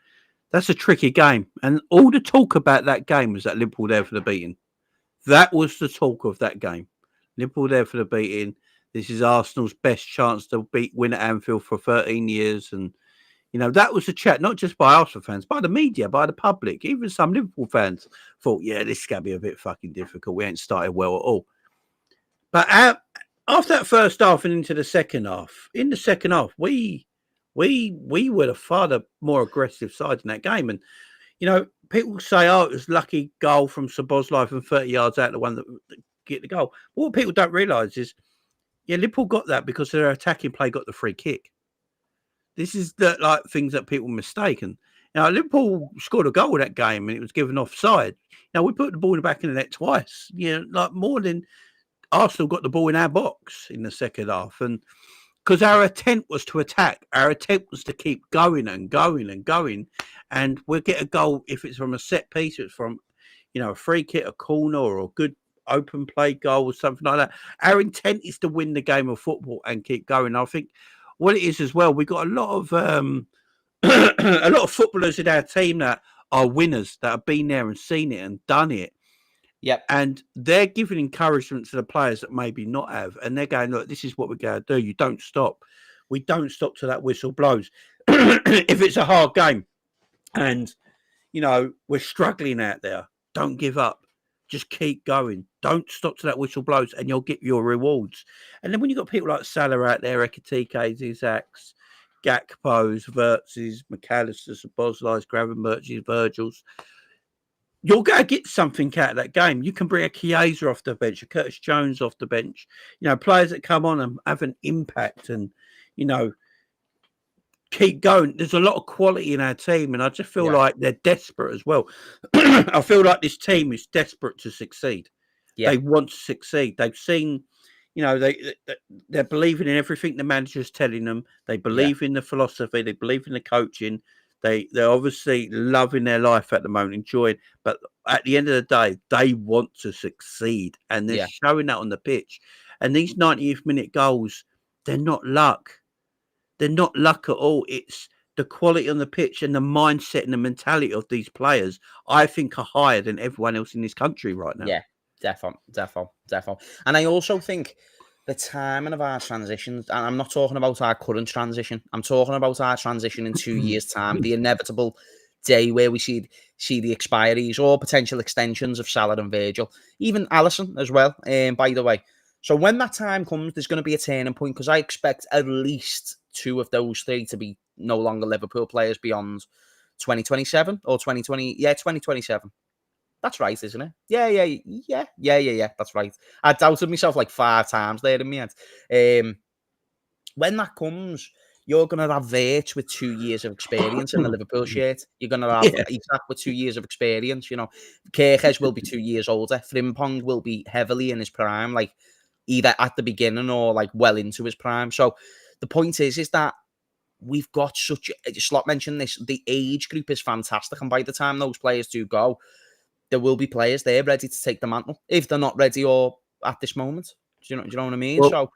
that's a tricky game. And all the talk about that game was that Liverpool there for the beating. That was the talk of that game. Liverpool there for the beating. This is Arsenal's best chance to win at Anfield for 13 years. And, you know, that was a chat, not just by Arsenal fans, by the media, by the public. Even some Liverpool fans thought, yeah, this is going to be a bit fucking difficult. We ain't started well at all. But after that first half and into the second half, in the second half, we were the far more aggressive side in that game. And, you know, people say, oh, it was lucky goal from Szoboszlai from 30 yards out, the one that get the goal. But what people don't realise is, yeah, Liverpool got that because their attacking play got the free kick. This is the like things that people mistake. And you know, Liverpool scored a goal in that game and it was given offside. Now we put the ball back in the net twice. You know, like more than Arsenal got the ball in our box in the second half. And because our attempt was to attack, our attempt was to keep going and going and going. And we'll get a goal if it's from a set piece, it's from, you know, a free kick, a corner, or a good open play goal or something like that. Our intent is to win the game of football and keep going. I think what it is as well, we got a lot of a lot of footballers in our team that are winners, that have been there and seen it and done it. Yep. And they're giving encouragement to the players that maybe not have. And they're going, look, this is what we're going to do. You don't stop. We don't stop till that whistle blows. If it's a hard game and, you know, we're struggling out there, don't give up. Just keep going. Don't stop till that whistle blows and you'll get your rewards. And then when you've got people like Salah out there, Ekitike's, Isak's, Gakpo's, Wirtz's, McAllister's, Szoboszlai's, Gravenberch's, Virgil's, you're going to get something out of that game. You can bring a Chiesa off the bench, a Curtis Jones off the bench. You know, players that come on and have an impact and, you know, keep going. There's a lot of quality in our team, and I just feel like they're desperate as well. I feel like this team is desperate to succeed. They want to succeed. They've seen, you know, they're believing in everything the manager's telling them. They believe in the philosophy. They believe in the coaching. They're obviously loving their life at the moment, enjoying. But at the end of the day, they want to succeed, and they're showing that on the pitch. And these 90th minute goals, they're not luck. They're not luck at all. It's the quality on the pitch and the mindset and the mentality of these players, I think, are higher than everyone else in this country right now. Yeah, definitely. And I also think the timing of our transitions, and I'm not talking about our current transition, I'm talking about our transition in 2 years' time, the inevitable day where we see the expiries or potential extensions of Salah and Virgil, even Alisson as well, by the way. So when that time comes, there's going to be a turning point because I expect at least 2 of those 3 to be no longer Liverpool players beyond 2027 or 2020. Yeah, 2027. That's right, isn't it? Yeah. That's right. I doubted myself like 5 times there in my head. When that comes, you're going to have Wirtz with 2 years of experience in the Liverpool shirt. You're going to have Isak with 2 years of experience. You know, Kirkes will be 2 years older. Frimpong will be heavily in his prime, like either at the beginning or like well into his prime. So the point is that we've got such. Slot mentioned this. The age group is fantastic, and by the time those players do go, there will be players there ready to take the mantle if they're not ready or at this moment. Do you know what I mean? Well, so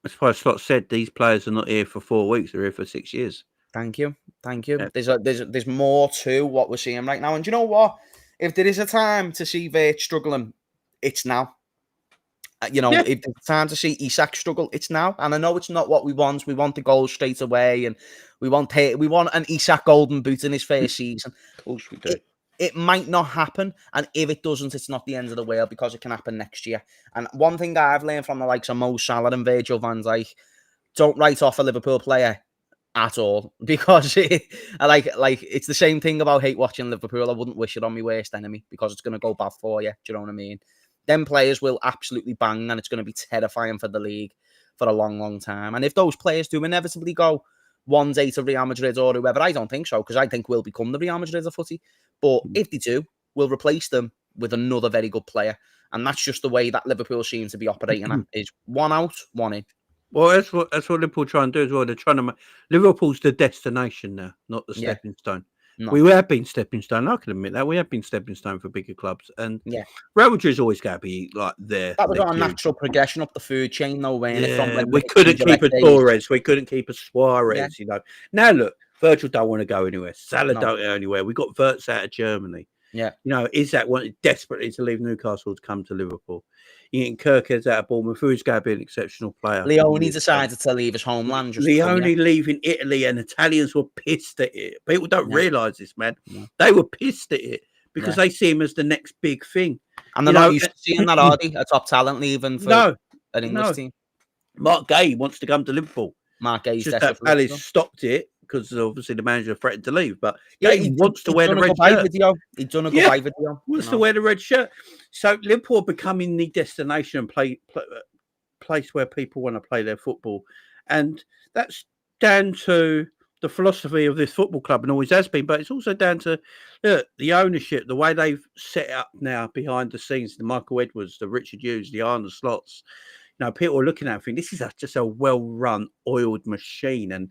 that's why Slot said these players are not here for 4 weeks; they're here for 6 years. Thank you. Yeah. There's more to what we're seeing right now, and do you know what? If there is a time to see Wirtz struggling, it's now. You know, if it's time to see Isak struggle, it's now. And I know it's not what we want. We want the goals straight away, and we want an Isak golden boot in his first season. Of course we do. It might not happen, and if it doesn't, it's not the end of the world because it can happen next year. And one thing I've learned from the likes of Mo Salah and Virgil van Dijk, don't write off a Liverpool player at all because it's the same thing about hate watching Liverpool. I wouldn't wish it on my worst enemy because it's going to go bad for you. Do you know what I mean? Them players will absolutely bang, and it's going to be terrifying for the league. for a long, long time. And if those players do inevitably go one day to Real Madrid or whoever, I don't think so, because I think we'll become the Real Madrid of footy. But if they do, we'll replace them with another very good player. And that's just the way that Liverpool seems to be operating at, is one out, one in. Well, that's what Liverpool try and do as well. They're trying to Liverpool's the destination now, not the stepping stone. No. We have been stepping stone. I can admit that we have been stepping stone for bigger clubs, and Real Madrid's always got to be like there. That was our natural progression up the food chain, though. We couldn't keep a Torres, we couldn't keep a Suarez. You know. Now look, Virgil don't want to go anywhere. Salah don't go anywhere. We got Wirtz out of Germany. Yeah, you know, Isak wanted desperately to leave Newcastle to come to Liverpool. Ian Kirkhead's out of Bournemouth, who's going to be an exceptional player. Leone decided to leave his homeland. Leone leaving Italy, and Italians were pissed at it. People don't realise this, man. They were pissed at it because they see him as the next big thing. And they're not used to seeing that, are they? A top talent leaving for an English team. Mark Gay wants to come to Liverpool. Mark Gay's just that Palace stopped it because obviously the manager threatened to leave. But he wants to wear the red shirt. He's done a goodbye video. Wants to wear the red shirt. So Liverpool are becoming the destination place where people want to play their football. And that's down to the philosophy of this football club and always has been. But it's also down to the ownership, the way they've set up now behind the scenes, the Michael Edwards, the Richard Hughes, the Arne Slots. You know, people are looking at it and think this is just a well-run, oiled machine. And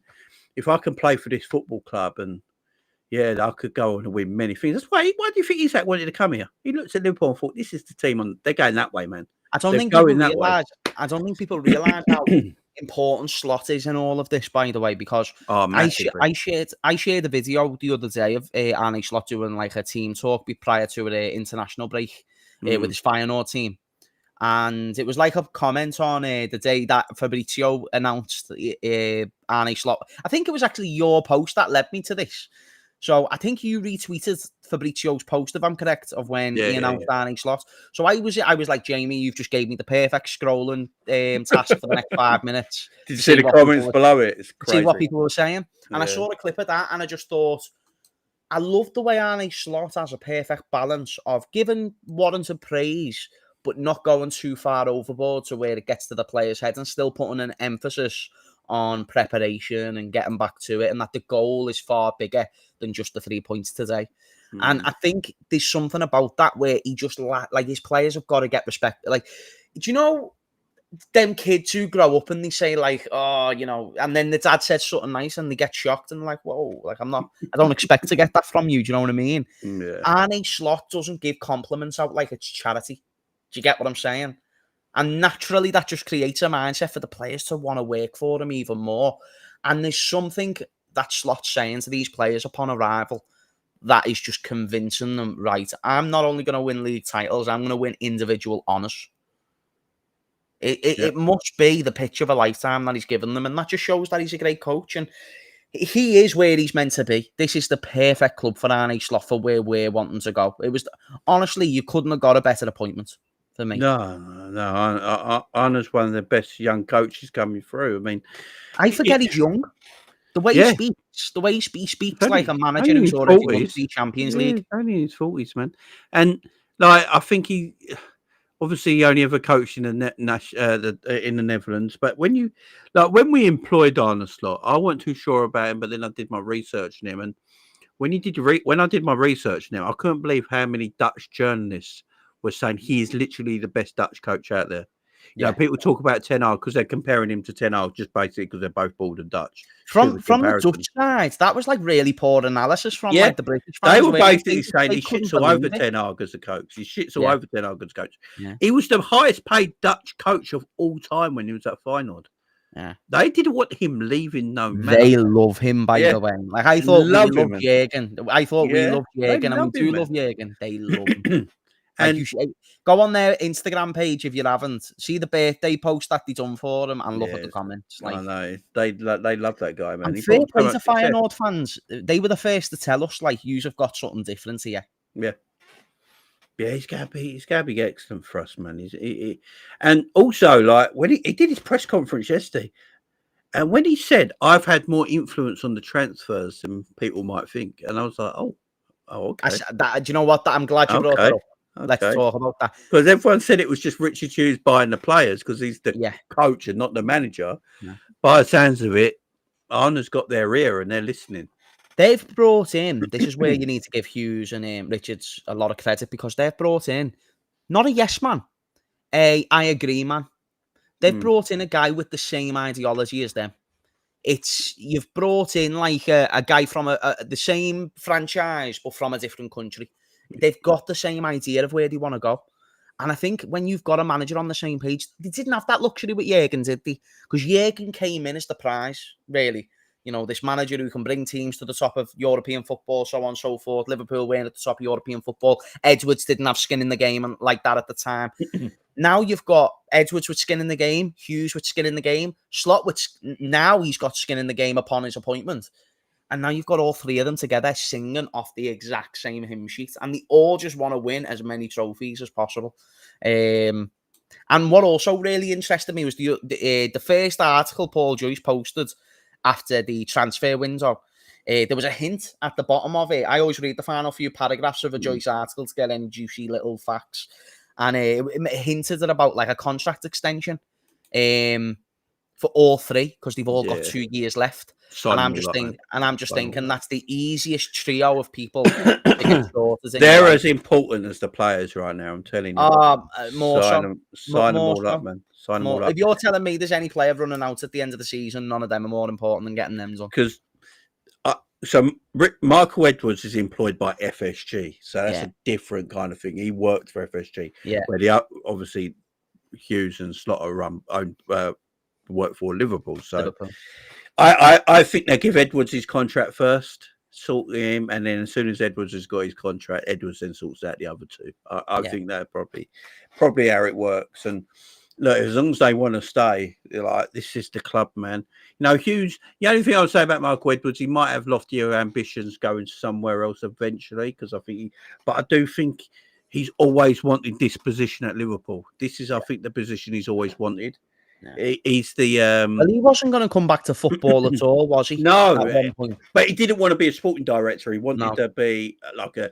if I can play for this football club, and I could go on and win many things. That's why do you think Isak wanted to come here? He looked at Liverpool and thought, this is the team they're going that way, man. I don't think people realise how important Slot is in all of this, by the way, because I shared a video the other day of Arne Slot doing like a team talk prior to an international break with his Feyenoord team. And it was like a comment on the day that Fabrizio announced Arne Slot. I think it was actually your post that led me to this. So I think you retweeted Fabrizio's post, if I'm correct, of when he announced Arne Slot. So I was like, Jamie, you've just gave me the perfect scrolling task for the next 5 minutes. Did you see the comments below it? It's crazy. See what people were saying. And I saw a clip of that and I just thought, I love the way Arne Slot has a perfect balance of giving warranted praise, but not going too far overboard to where it gets to the player's head, and still putting an emphasis on preparation and getting back to it, and that the goal is far bigger than just the 3 points today. And I think there's something about that where he just like his players have got to get respect. Like, do you know them kids who grow up and they say like, oh, you know, and then the dad says something nice and they get shocked and like, whoa, like I don't expect to get that from you. Do you know what I mean? Yeah. Arne Slot doesn't give compliments out like it's charity. Do you get what I'm saying? And naturally, that just creates a mindset for the players to want to work for him even more. And there's something that Slot's saying to these players upon arrival that is just convincing them, right, I'm not only going to win league titles, I'm going to win individual honours. It must be the pitch of a lifetime that he's given them. And that just shows that he's a great coach. And he is where he's meant to be. This is the perfect club for Arne Slot for where we're wanting to go. It was, honestly, you couldn't have got a better appointment. For me. No. Arne's one of the best young coaches coming through. I mean, I forget he's young. The way he speaks like a manager who's already won 3 Champions League. Only in his 40s, man. And like, I think he only ever coached in the Netherlands. But when we employed Arne Slot, I wasn't too sure about him. But then I did my research on him, and when I did my research on him, I couldn't believe how many Dutch journalists were saying he is literally the best Dutch coach out there. You know, people talk about Ten Hag because they're comparing him to Ten Hag just basically because they're both bald and Dutch. From the Dutch side, that was like really poor analysis from like the British fans. They were basically saying he shits all over Ten Hag as a coach. He shits all over Ten Hag as a coach. Yeah. He was the highest paid Dutch coach of all time when he was at Feyenoord. Yeah. They didn't want him leaving, no matter. They love him, by the way. Like I thought we loved Jürgen. I thought we loved Jürgen, and we do love Jürgen. They love him. And you should go on their Instagram page if you haven't. See the birthday post that they done for him and look at the comments. Like, I know they love that guy, man. And fair play to Feyenoord fans. They were the first to tell us, like, you've got something different here. Yeah, he's gotta be excellent for us, man. And also, like when he did his press conference yesterday, and when he said, "I've had more influence on the transfers than people might think," and I was like, "Oh, okay." Do you know what? I'm glad you brought that up. Let's talk about that. Because everyone said it was just Richard Hughes buying the players because he's the coach and not the manager. Yeah. By the sounds of it, Arne's got their ear and they're listening. They've brought in, this is where you need to give Hughes and Richards a lot of credit, because they've brought in not a yes man, I agree man. They've brought in a guy with the same ideology as them. You've brought in like a guy from the same franchise, but from a different country. They've got the same idea of where they want to go. And I think when you've got a manager on the same page, they didn't have that luxury with Jurgen, did they? Because Jurgen came in as the prize, really. You know, this manager who can bring teams to the top of European football, so on and so forth. Liverpool weren't at the top of European football. Edwards didn't have skin in the game and like that at the time. Now you've got Edwards with skin in the game, Hughes with skin in the game, Slot with now he's got skin in the game upon his appointment. And now you've got all three of them together singing off the exact same hymn sheet. And they all just want to win as many trophies as possible. And what also really interested me was the first article Paul Joyce posted after the transfer window. There was a hint at the bottom of it. I always read the final few paragraphs of a Joyce article to get any juicy little facts. And it hinted at about like a contract extension for all three, because they've all got 2 years left. And I'm just thinking that's the easiest trio of people to get sorted. They're as important as the players right now, I'm telling you. More sign so. them all up, man. Sign them all up. If you're telling me there's any player running out at the end of the season, none of them are more important than getting them done. Because Michael Edwards is employed by FSG, so that's a different kind of thing. He worked for FSG, where obviously Hughes and Slot work for Liverpool. So I think they give Edwards his contract first, sort him, and then as soon as Edwards has got his contract, Edwards then sorts out the other two. I think that's probably how it works. And look, as long as they want to stay, like, this is the club, man. You know, Hughes, the only thing I would say about Michael Edwards, he might have loftier ambitions going somewhere else eventually, because but I do think he's always wanted this position at Liverpool. This is, I think, the position he's always wanted. Yeah. He's the well, he wasn't going to come back to football at all, was he? No, but he didn't want to be a sporting director. He wanted to be like a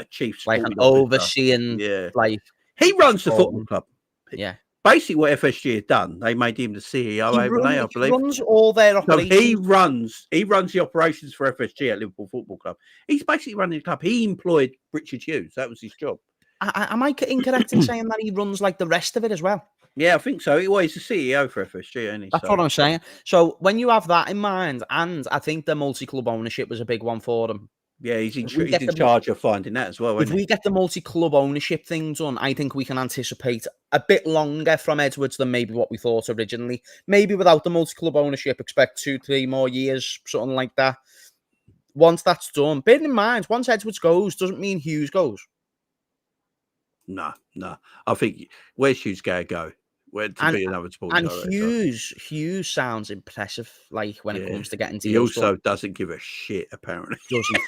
chief, like an overseeing. Like, he runs the football club. Yeah, basically what FSG had done. They made him the CEO overnight, I believe. He runs all their operations. So he runs the operations for FSG at Liverpool Football Club. He's basically running the club. He employed Richard Hughes. That was his job. Am I incorrect in saying that he runs like the rest of it as well? Yeah, I think so. He's the CEO for FSG, isn't he? That's what I'm saying. So when you have that in mind, and I think the multi-club ownership was a big one for them. Yeah, he's in charge of finding that as well. If we get the multi-club ownership thing done, I think we can anticipate a bit longer from Edwards than maybe what we thought originally. Maybe without the multi-club ownership, expect 2-3 more years, something like that. Once that's done, bear in mind, once Edwards goes, doesn't mean Hughes goes. No. I think where's Hughes going to go? Where to be another sporting director? Hughes sounds impressive, like when it comes to getting deals. He also doesn't give a shit, apparently. Does he?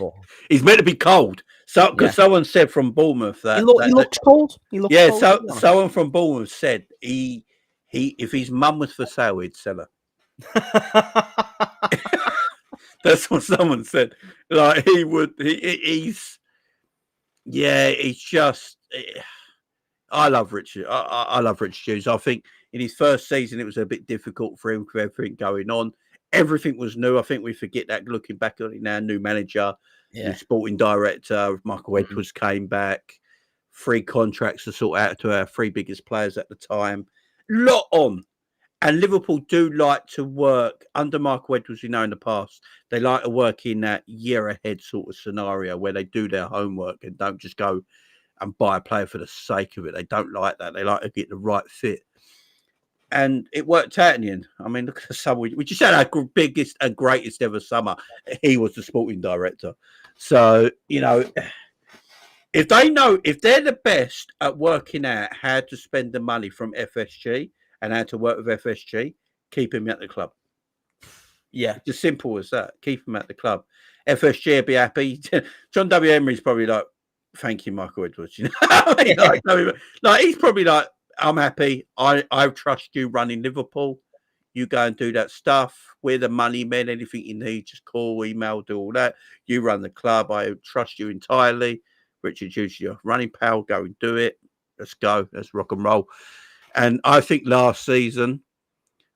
He's meant to be cold. So, because someone said from Bournemouth that he looks cold. He looks cold. So someone from Bournemouth said he if his mum was for sale, he'd sell her. That's what someone said. Like he would. He's just. I love Richard. I love Richard Hughes. I think in his first season, it was a bit difficult for him with everything going on. Everything was new. I think we forget that looking back on it now. New manager, new sporting director. Michael Edwards came back. 3 contracts to sort out to our 3 biggest players at the time. Lot on. And Liverpool do like to work under Michael Edwards, in the past. They like to work in that year ahead sort of scenario where they do their homework and don't just go and buy a player for the sake of it. They don't like that. They like to get the right fit. And it worked out in the end. I mean, look at the summer. We just had our biggest and greatest ever summer. He was the sporting director. So, if they're the best at working out how to spend the money from FSG and how to work with FSG, keep him at the club. Yeah. It's as simple as that. Keep him at the club. FSG will be happy. John W. Emery's probably like, thank you, Michael Edwards. He's probably like, I'm happy. I trust you running Liverpool. You go and do that stuff. We're the money men. Anything you need, just call, email, do all that. You run the club. I trust you entirely. Richard Jr. Running power, go and do it. Let's go. Let's rock and roll. And I think last season,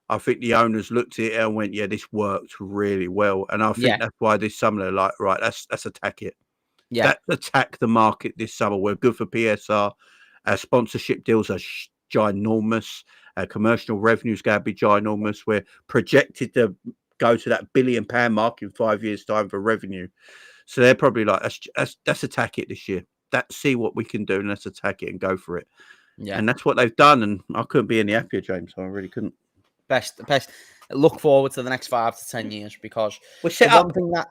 I think the owners looked at it and went, yeah, this worked really well. And I think that's why this summer they're like, right, let's attack it. Yeah. Let's attack the market this summer. We're good for PSR. Our sponsorship deals are ginormous. Our commercial revenue's going to be ginormous. We're projected to go to that £1 billion mark in 5 years' time for revenue. So they're probably like, let's attack it this year. Let's see what we can do and let's attack it and go for it. Yeah. And that's what they've done. And I couldn't be any happier, James. I really couldn't. Best. Look forward to the next 5 to 10 years because the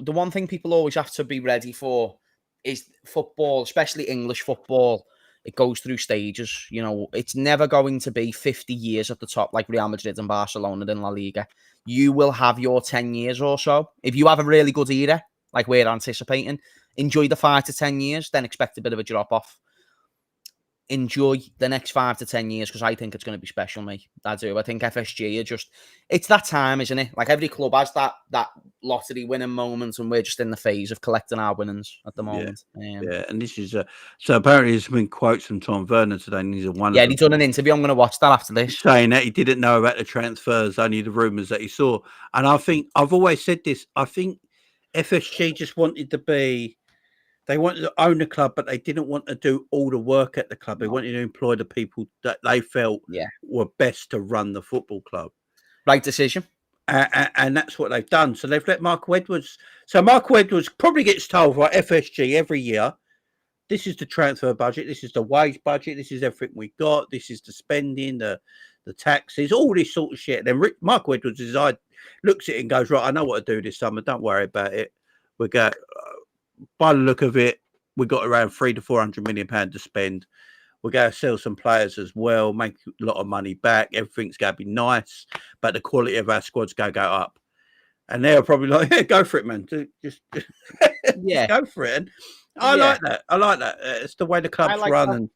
one thing people always have to be ready for is football, especially English football. It goes through stages. You know, it's never going to be 50 years at the top like Real Madrid and Barcelona in La Liga. You will have your 10 years or so. If you have a really good era, like we're anticipating, enjoy the 5 to 10 years, then expect a bit of a drop off. Enjoy the next 5 to 10 years because I think it's going to be special, mate. I do. I think FSG are it's that time, isn't it? Like every club has that lottery winning moment, and we're just in the phase of collecting our winnings at the moment. Yeah, and this is so apparently there's been quotes from Tom Vernon today, and he's one. Yeah, he's done an interview. I'm going to watch that after this, saying that he didn't know about the transfers, only the rumours that he saw. And I think I've always said this. I think FSG just wanted to be. They wanted to own the club, but they didn't want to do all the work at the club. They wanted to employ the people that they felt were best to run the football club. Right decision. And that's what they've done. So they've let Marco Edwards. So Marco Edwards probably gets told, right, FSG every year, this is the transfer budget, this is the wage budget, this is everything we got, this is the spending, the taxes, all this sort of shit. Then Marco Edwards looks at it and goes, right, I know what to do this summer. Don't worry about it. We got... by the look of it, we've got around £300 to £400 million to spend. We're going to sell some players as well, make a lot of money back. Everything's going to be nice, but the quality of our squad's going to go up. And they're probably like, yeah, go for it, man. Just go for it. And I like that. I like that. It's the way the clubs run. That. And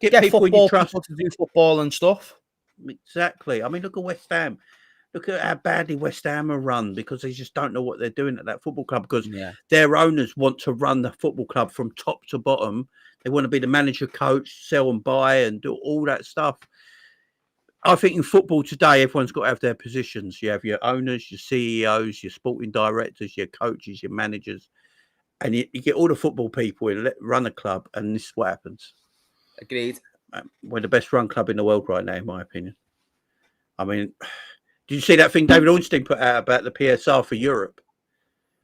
get people you trust to do football and stuff. Exactly. I mean, look at West Ham. Look at how badly West Ham are run because they just don't know what they're doing at that football club because their owners want to run the football club from top to bottom. They want to be the manager, coach, sell and buy and do all that stuff. I think in football today, everyone's got to have their positions. You have your owners, your CEOs, your sporting directors, your coaches, your managers, and you get all the football people in, run a club, and this is what happens. Agreed. We're the best run club in the world right now, in my opinion. I mean... Did you see that thing David Ornstein put out about the PSR for Europe?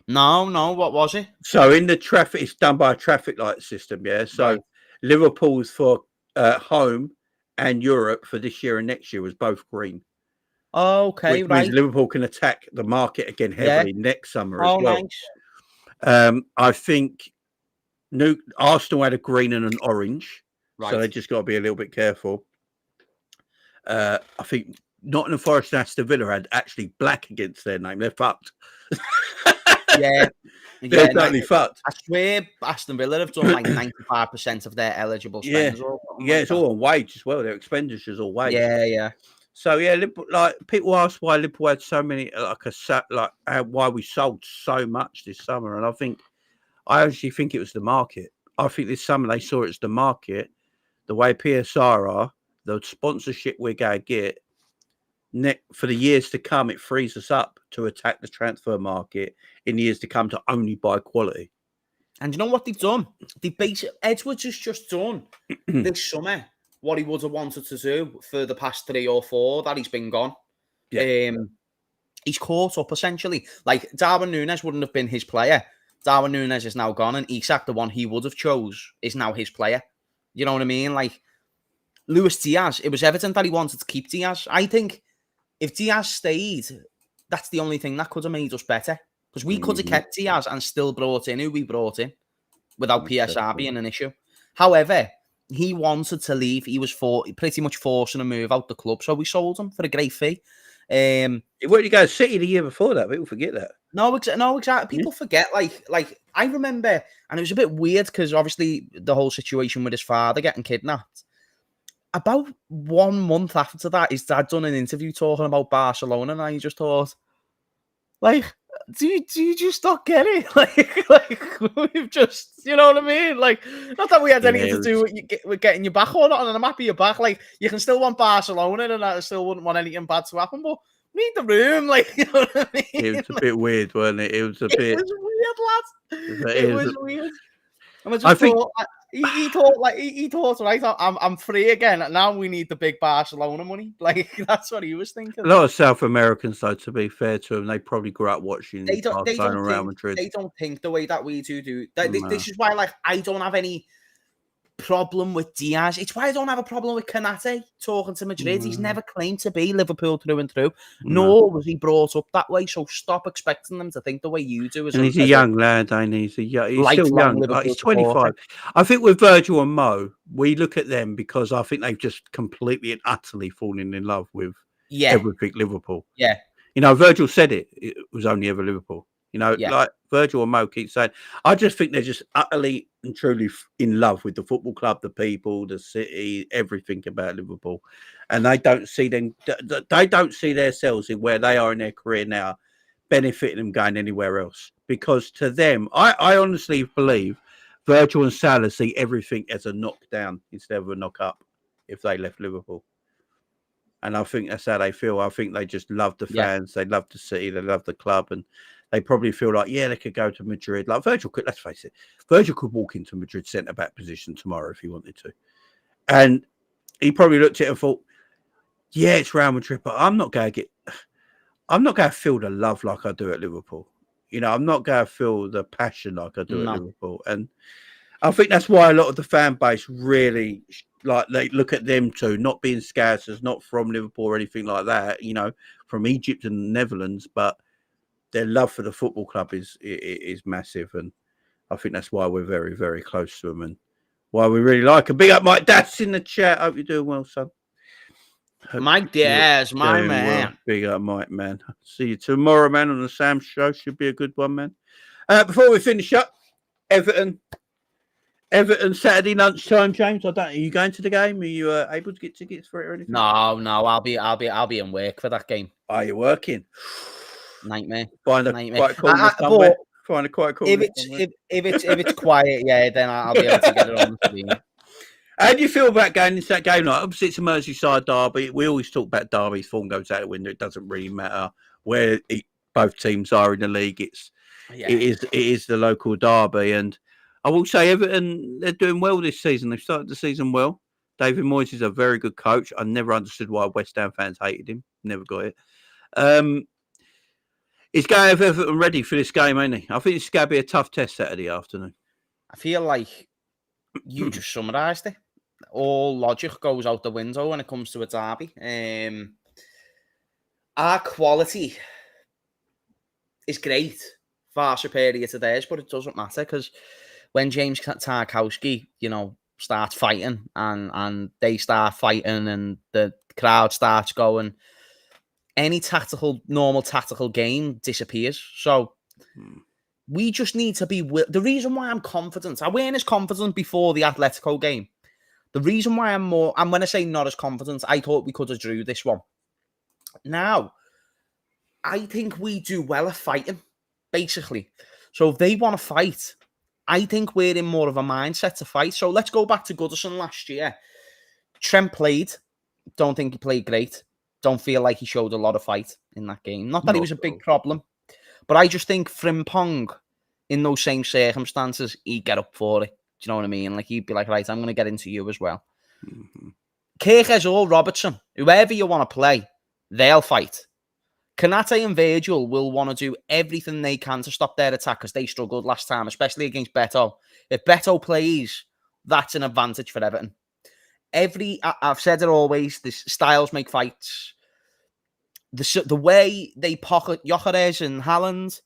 No. What was it? So in the traffic, it's done by a traffic light system, yeah? So Liverpool's for home and Europe for this year and next year was both green. Okay, which means Liverpool can attack the market again heavily next summer as well. Nice. I think Arsenal had a green and an orange, so they just got to be a little bit careful. I think Nottingham Forest and Aston Villa had actually black against their name. They're fucked. They're totally fucked. I swear Aston Villa have done like 95% of their eligible spends. It's all on wage as well. Their expenditures all wage. Yeah. So like people ask why Liverpool had so many, why we sold so much this summer, and I actually think it was the market. I think this summer they saw it as the market, the way PSR are, the sponsorship we're going to get. For the years to come, it frees us up to attack the transfer market in the years to come to only buy quality. And you know what they've done? Edwards has just done this summer what he would have wanted to do for the past 3 or 4 that he's been gone. Yeah. He's caught up essentially. Like Darwin Núñez wouldn't have been his player. Darwin Núñez is now gone, and Isak, the one he would have chose, is now his player. You know what I mean? Like Luis Diaz, it was Everton that he wanted to keep Diaz. I think if Diaz stayed, that's the only thing that could have made us better. Because we could have kept Diaz and still brought in who we brought in without PSR being an issue. However, he wanted to leave. He was pretty much forcing a move out the club. So we sold him for a great fee. Where did he go? City the year before that? People forget that. No, exactly. People forget. Like I remember, and it was a bit weird because obviously the whole situation with his father getting kidnapped. About 1 month after that, his dad done an interview talking about Barcelona, and I just thought, like, Do you just not get it? Like we've just, you know what I mean? Like, not that we had anything to do with getting you back or not, and I'm happy you're back. Like, you can still want Barcelona, and I still wouldn't want anything bad to happen, but we need the room, like, you know what I mean? It was a bit weird, wasn't it? It was a bit. It was weird, lads. It was weird. And I think he thought, right, I'm free again. Now we need the big Barcelona money. Like, that's what he was thinking. A lot of South Americans, though, to be fair to them, they probably grew up watching Barcelona and Real Madrid. They don't think the way that we do. This is why, like, I don't have any problem with Diaz. It's why I don't have a problem with Konate talking to Madrid. He's never claimed to be Liverpool through and through, nor was he brought up that way. So stop expecting them to think the way you do. And he's a young lad, ain't he? He's still young. He's 25. I think with Virgil and Mo, we look at them because I think they've just completely and utterly fallen in love with everything Liverpool. Yeah. You know, Virgil said it was only ever Liverpool. You know, like Virgil and Mo keep saying, I just think they're just utterly and truly in love with the football club, the people, the city, everything about Liverpool. And they don't see themselves in where they are in their career now, benefiting them going anywhere else. Because to them, I honestly believe Virgil and Salah see everything as a knockdown instead of a knock up if they left Liverpool. And I think that's how they feel. I think they just love the fans. They love the city. They love the club. And they probably feel like, they could go to Madrid. Like Virgil could, let's face it, Virgil could walk into Madrid centre-back position tomorrow if he wanted to. And he probably looked at it and thought, it's Real Madrid, but I'm not going to feel the love like I do at Liverpool. You know, I'm not going to feel the passion like I do at Liverpool. And I think that's why a lot of the fan base really, like, they look at them too, not being Scousers, not from Liverpool or anything like that, you know, from Egypt and the Netherlands, but their love for the football club is massive. And I think that's why we're very, very close to them and why we really like them. Big up Mike That's in the chat. Hope you're doing well, son. Mike Diaz, my man. Well. Big up Mike, man. See you tomorrow, man, on the Sam show. Should be a good one, man. Before we finish up, Everton Saturday lunchtime, James. Are you going to the game? Are you able to get tickets for it or anything? No. I'll be in work for that game. Are you working? Nightmare. Find a quite cool somewhere. Find a quite cool. If it's quiet, then I'll be able to get it on the screen. How do you feel about going into that game? Like, obviously, it's a Merseyside derby. We always talk about derbies. Form goes out the window. It doesn't really matter where both teams are in the league. It is the local derby, and I will say Everton, they're doing well this season. They've started the season well. David Moyes is a very good coach. I never understood why West Ham fans hated him. Never got it. He's going to have Everton ready for this game, ain't he? I think it's going to be a tough test Saturday afternoon. I feel like you just summarised it. All logic goes out the window when it comes to a derby. Our quality is great, far superior to theirs, but it doesn't matter because when James Tarkowski, starts fighting and they start fighting and the crowd starts going, any normal tactical game disappears. So we just need to be... The reason why I'm confident, I weren't as confident before the Atletico game. The reason why I'm when I say not as confident, I thought we could have drew this one. Now, I think we do well at fighting, basically. So if they want to fight, I think we're in more of a mindset to fight. So let's go back to Goodison last year. Trent played. Don't think he played great. Don't feel like he showed a lot of fight in that game. Not that he was a big problem, but I just think Frimpong, in those same circumstances, he'd get up for it. Do you know what I mean? Like, he'd be like, right, I'm going to get into you as well. Kirkes or Robertson, whoever you want to play, they'll fight. Konate and Virgil will want to do everything they can to stop their attack because they struggled last time, especially against Beto. If Beto plays, that's an advantage for Everton. I've said it always, the styles make fights. The way they pocket Gyökeres and Haaland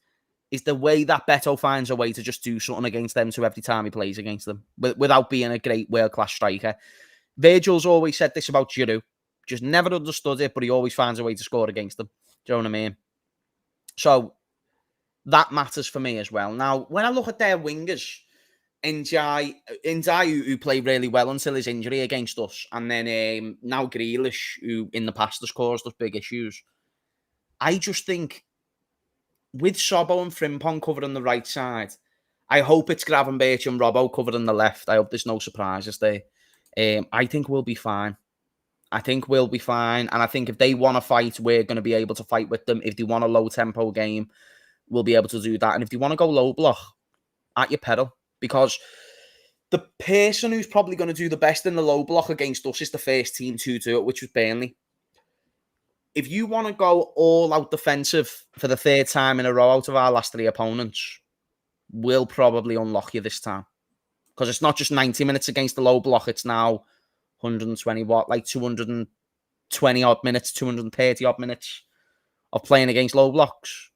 is the way that Beto finds a way to just do something against them to every time he plays against them without being a great world-class striker. Virgil's always said this about Giroud. Just never understood it, but he always finds a way to score against them. Do you know what I mean? So that matters for me as well. Now, when I look at their wingers, Ndiaye, who played really well until his injury against us, and then now Grealish, who in the past has caused us big issues. I just think with Sobo and Frimpong covering the right side, I hope it's Gravenberch and Robbo covering the left. I hope there's no surprises there. I think we'll be fine. And I think if they want to fight, we're going to be able to fight with them. If they want a low-tempo game, we'll be able to do that. And if they want to go low block, at your pedal. Because the person who's probably going to do the best in the low block against us is the first team to do it, which was Burnley. If you want to go all-out defensive for the third time in a row out of our last 3 opponents, we'll probably unlock you this time. Because it's not just 90 minutes against the low block, it's now 120 like 220 odd minutes, 230 odd minutes of playing against low blocks.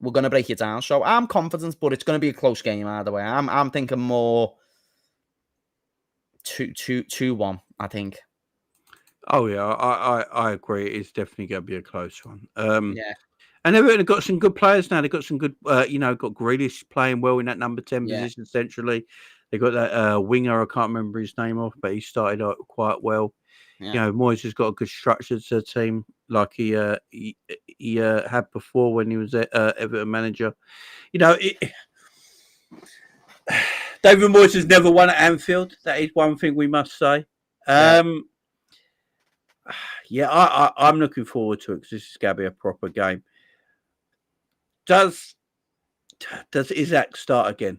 We're going to break you down. So I'm confident, but it's going to be a close game either way. I'm thinking more 2-1, I think. Oh yeah, I agree. It's definitely going to be a close one. Yeah. And they've got some good players now. They've got some good, got Grealish playing well in that number 10 position centrally. They got that winger, I can't remember his name off, but he started out quite well. Yeah. Moyes has got a good structure to the team, like he had before when he was Everton manager. David Moyes has never won at Anfield. That is one thing we must say. I'm looking forward to it because this is going to be a proper game. Does Isak start again?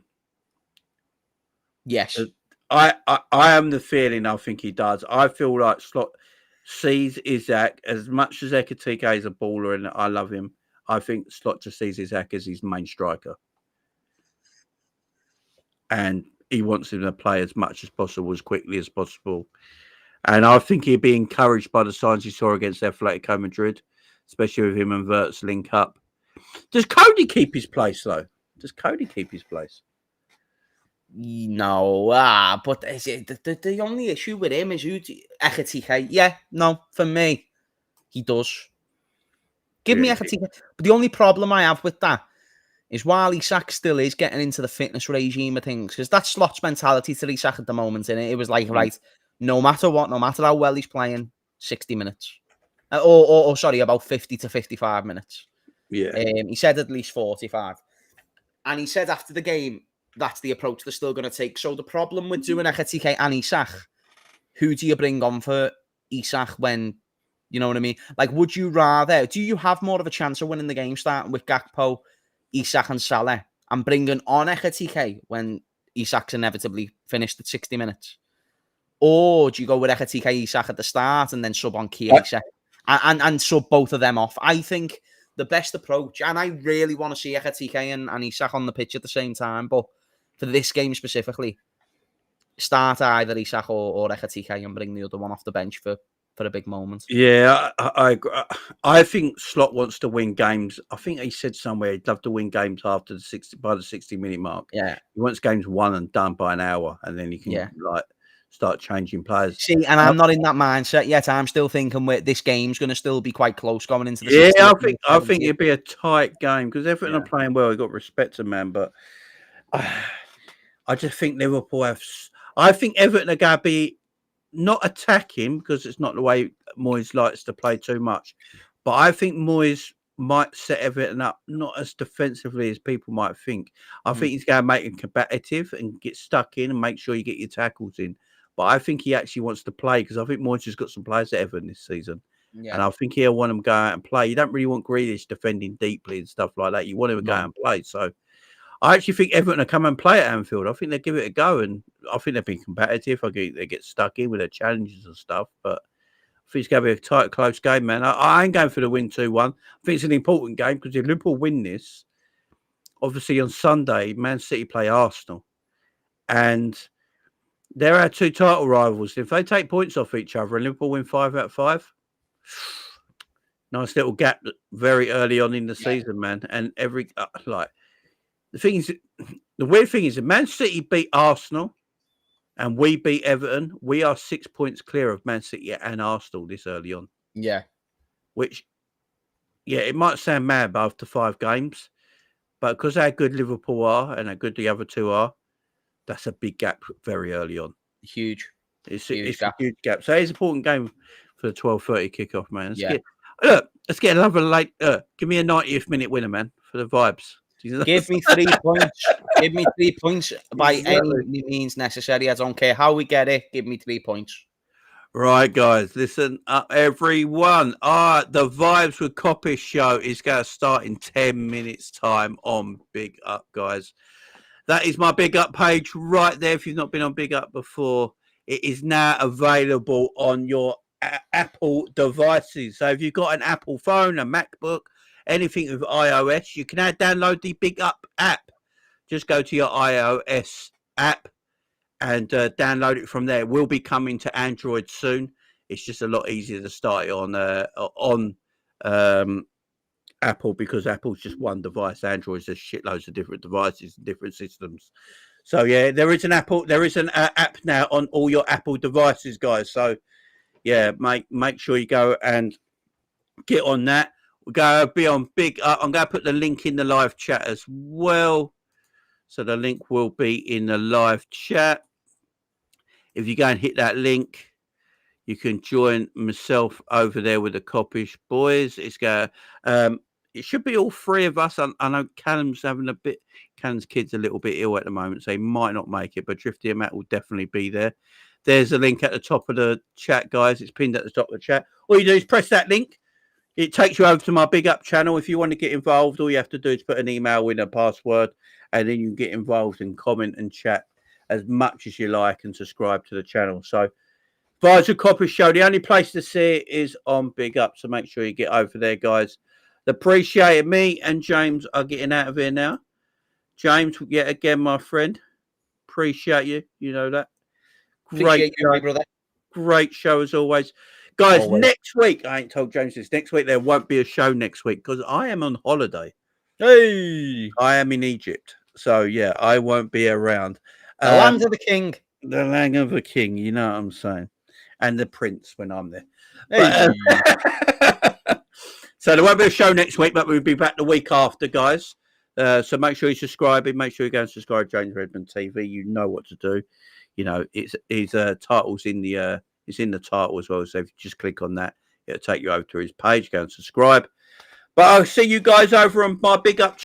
Yes. I am the feeling I think he does. I feel like Slot sees Isak as much as Ekitike is a baller and I love him. I think Slot just sees Isak as his main striker. And he wants him to play as much as possible, as quickly as possible. And I think he'd be encouraged by the signs he saw against Atletico Madrid, especially with him and Wirtz link up. Does Cody keep his place, though? No, but is it the only issue with him is Ekitike. Yeah, no, for me, he does. Give me Ekitike. But the only problem I have with that is while Isak still is getting into the fitness regime of things, because that's Slot's mentality to Isak at the moment, innit? It was like, right, no matter what, no matter how well he's playing, 60 minutes. About 50 to 55 minutes. Yeah. He said at least 45. And he said after the game, that's the approach they're still going to take. So the problem with doing Ekitike and Isak, who do you bring on for Isak when, you know what I mean? Like, do you have more of a chance of winning the game starting with Gakpo, Isak and Salah and bringing on Ekitike when Isak's inevitably finished at 60 minutes? Or do you go with Ekitike, Isak at the start and then sub on Chiesa and sub both of them off? I think the best approach, and I really want to see Ekitike and Isak on the pitch at the same time, but for this game specifically, start either Isak or Ekitike and bring the other one off the bench for a big moment. Yeah, I agree. I think Slot wants to win games. I think he said somewhere he'd love to win games by the 60-minute mark. Yeah. He wants games won and done by an hour, and then he can start changing players. See, and I'm not in that mindset yet. I'm still thinking this game's going to still be quite close going into the 60 minutes. I think it'd be a tight game because Everton are playing well. We've got respect to man, but I just think Liverpool have. I think Everton are going to be not attacking because it's not the way Moyes likes to play too much. But I think Moyes might set Everton up not as defensively as people might think. I think he's going to make them combative and get stuck in and make sure you get your tackles in. But I think he actually wants to play because I think Moyes has got some players at Everton this season. Yeah. And I think he'll want them to go out and play. You don't really want Grealish defending deeply and stuff like that. You want him to go out and play. So I actually think Everton will come and play at Anfield. I think they'll give it a go, and I think they'll be competitive. I think they get stuck in with their challenges and stuff, but I think it's going to be a tight, close game, man. I ain't going for the win 2-1. I think it's an important game because if Liverpool win this, obviously on Sunday, Man City play Arsenal, and they're our 2 title rivals. If they take points off each other and Liverpool win 5 out of 5, nice little gap very early on in the season, man. And the weird thing is, if Man City beat Arsenal and we beat Everton, we are 6 points clear of Man City and Arsenal this early on. Yeah. Which, it might sound mad after 5 games, but because how good Liverpool are and how good the other 2 are, that's a big gap very early on. Huge. It's a huge gap. So it's an important game for the 12:30 kickoff, man. Let's get another late. Give me a 90th minute winner, man, for the vibes. Give me 3 points. Give me 3 points by any means necessary. I don't care how we get it. Give me 3 points. Right, guys, listen up, everyone. The Vibes with Coppish show is going to start in 10 minutes' time on Big Up, guys. That is my Big Up page right there. If you've not been on Big Up before, it is now available on your Apple devices. So if you've got an Apple phone, a MacBook, anything with iOS, you can now download the Big Up app. Just go to your iOS app and download it from there. It will be coming to Android soon. It's just a lot easier to start it on Apple, because Apple's just one device. Android's just shitloads of different devices and different systems. So yeah, there is an app now on all your Apple devices, guys. So yeah, make sure you go and get on that. We'll go be on Big Up. I'm going to put the link in the live chat as well. So the link will be in the live chat. If you go and hit that link, you can join myself over there with the Coppish boys. It's it should be all three of us. I know Callum's kid's a little bit ill at the moment, so he might not make it, but Drifty and Matt will definitely be there. There's a link at the top of the chat, guys. It's pinned at the top of the chat. All you do is press that link. It takes you over to my Big Up channel. If you want to get involved, all you have to do is put an email in, a password, and then you can get involved and comment and chat as much as you like and subscribe to the channel. So, Virgil Coppish show, the only place to see it is on Big Up. So make sure you get over there, guys. Appreciate it. Me and James are getting out of here now. James, yet again, my friend. Appreciate you. You know that. Great show, brother. Great show as always. Guys, next week, I ain't told James this, next week there won't be a show next week because I am on holiday. Hey! I am in Egypt. So, yeah, I won't be around. The land of the king. The land of the king, you know what I'm saying. And the prince when I'm there. Hey. So there won't be a show next week, but we'll be back the week after, guys. So make sure you subscribe. Make sure you go and subscribe to James Redmond TV. You know what to do. You know, his title's in the it's in the title as well. So if you just click on that, it'll take you over to his page. Go and subscribe. But I'll see you guys over on my Big Up